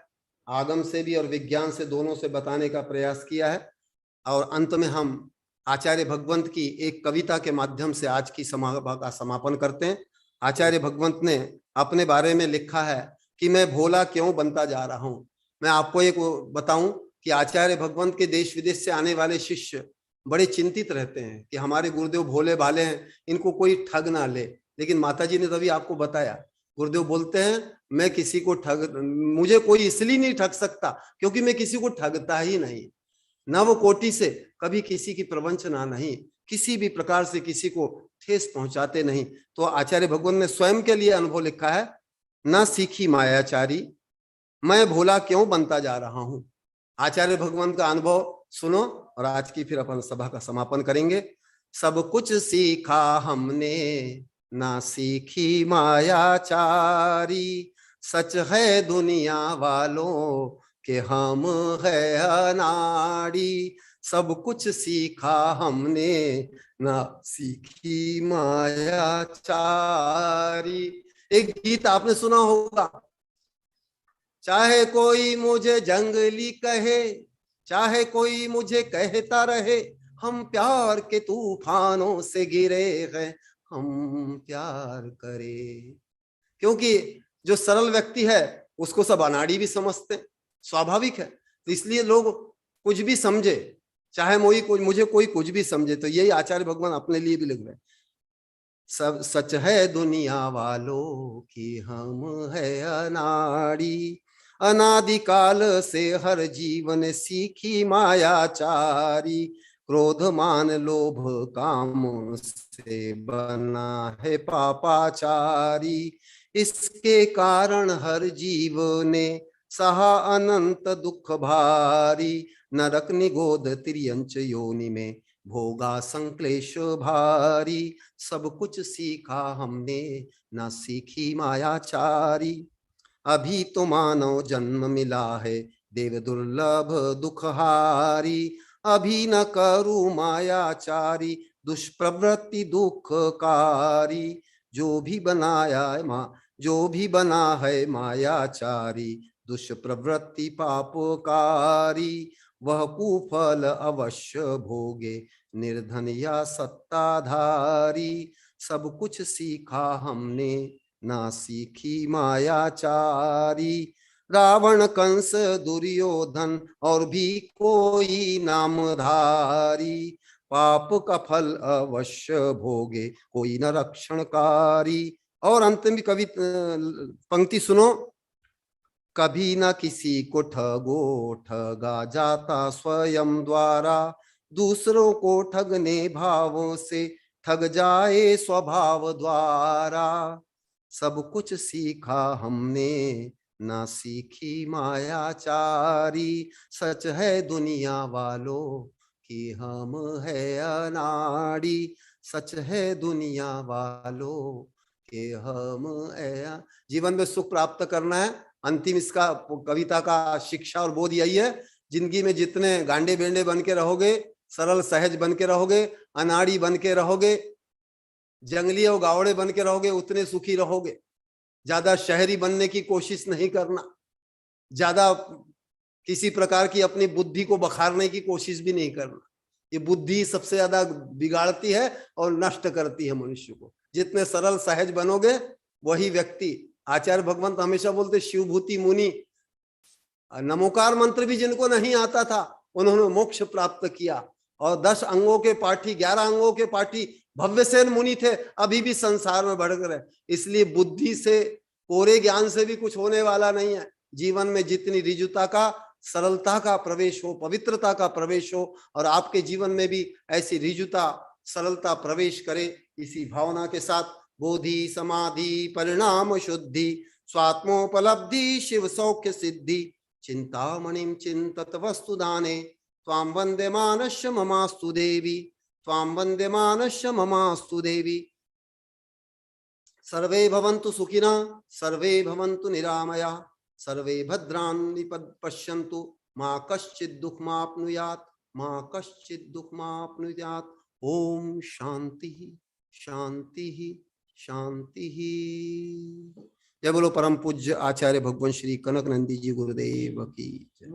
आगम से भी और विज्ञान से, दोनों से बताने का प्रयास किया है। और अंत में हम आचार्य भगवंत की एक कविता के माध्यम से आज की सभा का समापन करते हैं। आचार्य भगवंत ने अपने बारे में लिखा है कि मैं भोला क्यों बनता जा रहा हूं। मैं आपको एक बताऊं कि आचार्य भगवंत के देश विदेश से आने वाले शिष्य बड़े चिंतित रहते हैं कि हमारे गुरुदेव भोले भाले हैं, इनको कोई ठग ना ले। लेकिन माताजी ने तभी आपको बताया, गुरुदेव बोलते हैं मैं किसी को मुझे कोई इसलिए नहीं ठग सकता क्योंकि मैं किसी को ठगता ही नहीं। नव कोटि से कभी किसी की प्रवंचना नहीं, किसी भी प्रकार से किसी को ठेस पहुंचाते नहीं। तो आचार्य भगवान ने स्वयं के लिए अनुभव लिखा है, न सीखी मायाचारी मैं भोला क्यों बनता जा रहा हूं। आचार्य भगवान का अनुभव सुनो और आज की फिर अपन सभा का समापन करेंगे। सब कुछ सीखा हमने ना सीखी मायाचारी, सच है दुनिया वालों के हम है अनाड़ी। सब कुछ सीखा हमने ना सीखी मायाचारी। एक गीत आपने सुना होगा, चाहे कोई मुझे जंगली कहे, चाहे कोई मुझे कहता रहे, हम प्यार के तूफानों से गिरे हैं, हम प्यार करें। क्योंकि जो सरल व्यक्ति है उसको सब अनाड़ी भी समझते, स्वाभाविक है। तो इसलिए लोग कुछ भी समझे, चाहे मुझे कोई कुछ भी समझे। तो यही आचार्य भगवान अपने लिए भी लिख रहे हैं, सब सच है दुनिया वालों की हम है अनाड़ी। अनादिकाल से हर जीवन सीखी मायाचारी, क्रोध मान लोभ काम से बना है पापाचारी। इसके कारण हर जीव ने सहा अनंत दुख भारी, नरक निगोद तिर्यंच योनि में भोगा संक्लेश भारी। सब कुछ सीखा हमने न सीखी मायाचारी, अभी तो मानव जन्म मिला है देव दुर्लभ दुखहारी। अभी न करूं मायाचारी दुष्प्रवृत्ति दुखकारी, जो भी बनाया है जो भी बना है मायाचारी दुष्प्रवृत्ति पापकारी। वह कुफल अवश्य भोगे निर्धन या सत्ताधारी। सब कुछ सीखा हमने ना सीखी मायाचारी। रावण कंस दुर्योधन और भी कोई नामधारी, पाप का फल अवश्य भोगे कोई न रक्षणकारी। और अंत में कवि पंक्ति सुनो, कभी न किसी को ठगो ठगा जाता स्वयं द्वारा, दूसरों को ठगने भावों से ठग जाए स्वभाव द्वारा। सब कुछ सीखा हमने ना सीखी मायाचारी, सच है दुनिया वालों कि हम है अनाड़ी। सच है दुनिया वालों कि हम है। जीवन में सुख प्राप्त करना है, अंतिम इसका कविता का शिक्षा और बोध यही है, जिंदगी में जितने गांडे बेंडे बन के रहोगे, सरल सहज बन के रहोगे, अनाड़ी बन के रहोगे, जंगली और गावड़े बन के रहोगे, उतने सुखी रहोगे। ज्यादा शहरी बनने की कोशिश नहीं करना, ज्यादा किसी प्रकार की अपनी बुद्धि को बखारने की कोशिश भी नहीं करना। ये बुद्धि सबसे ज्यादा बिगाड़ती है और नष्ट करती है मनुष्य को। जितने सरल सहज बनोगे वही व्यक्ति, आचार्य भगवंत हमेशा बोलते शिवभूति मुनि, नमोकार मंत्र भी जिनको नहीं आता था उन्होंने मोक्ष प्राप्त किया। और 10 अंगों के पाठी, 11 अंगों के पाठी भव्यसेन मुनि थे, अभी भी संसार में भड़क रहे। इसलिए बुद्धि से, कोरे ज्ञान से भी कुछ होने वाला नहीं है। जीवन में जितनी ऋजुता का, सरलता का प्रवेश हो, पवित्रता का प्रवेश हो, और आपके जीवन में भी ऐसी ऋजुता सरलता प्रवेश करे, इसी भावना के साथ बोधि समाधि परिणाम शुद्धि स्वात्मोपलब्धि शिव सौख्य सिद्धि चिंतामणिं चिंतत वस्तुदाने त्वां वंदे मानस्य ममास्तु देवी, त्वां वंदे मानस्य ममास्तु देवी। सर्वे भवन्तु सुखिनः, सर्वे भवन्तु निरामया, सर्वे भद्राणि पश्यन्तु, मा कश्चित् दुःखमाप्नुयात्, मा कश्चित् दुःखमाप्नुयात्। ओम शांति शांति शांति। जय बोलो परम पूज्य आचार्य भगवान श्री कनक नंदी जी गुरुदेव की जय।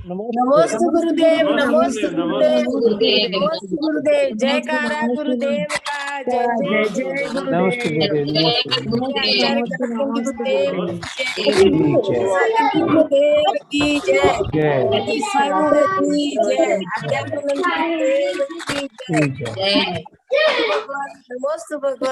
नमोस्तु गुरुदेव, नमोस्तु गुरुदेव, नमोस्तु गुरुदेव। जयकारा गुरुदेव का, जय जय जय गुरुदेव। आचार्य कनक गुरुदेव गुरुदेव की जय, साईं की जय, आचार्य गुरुदेव की जय। नमोस्तु भगवान।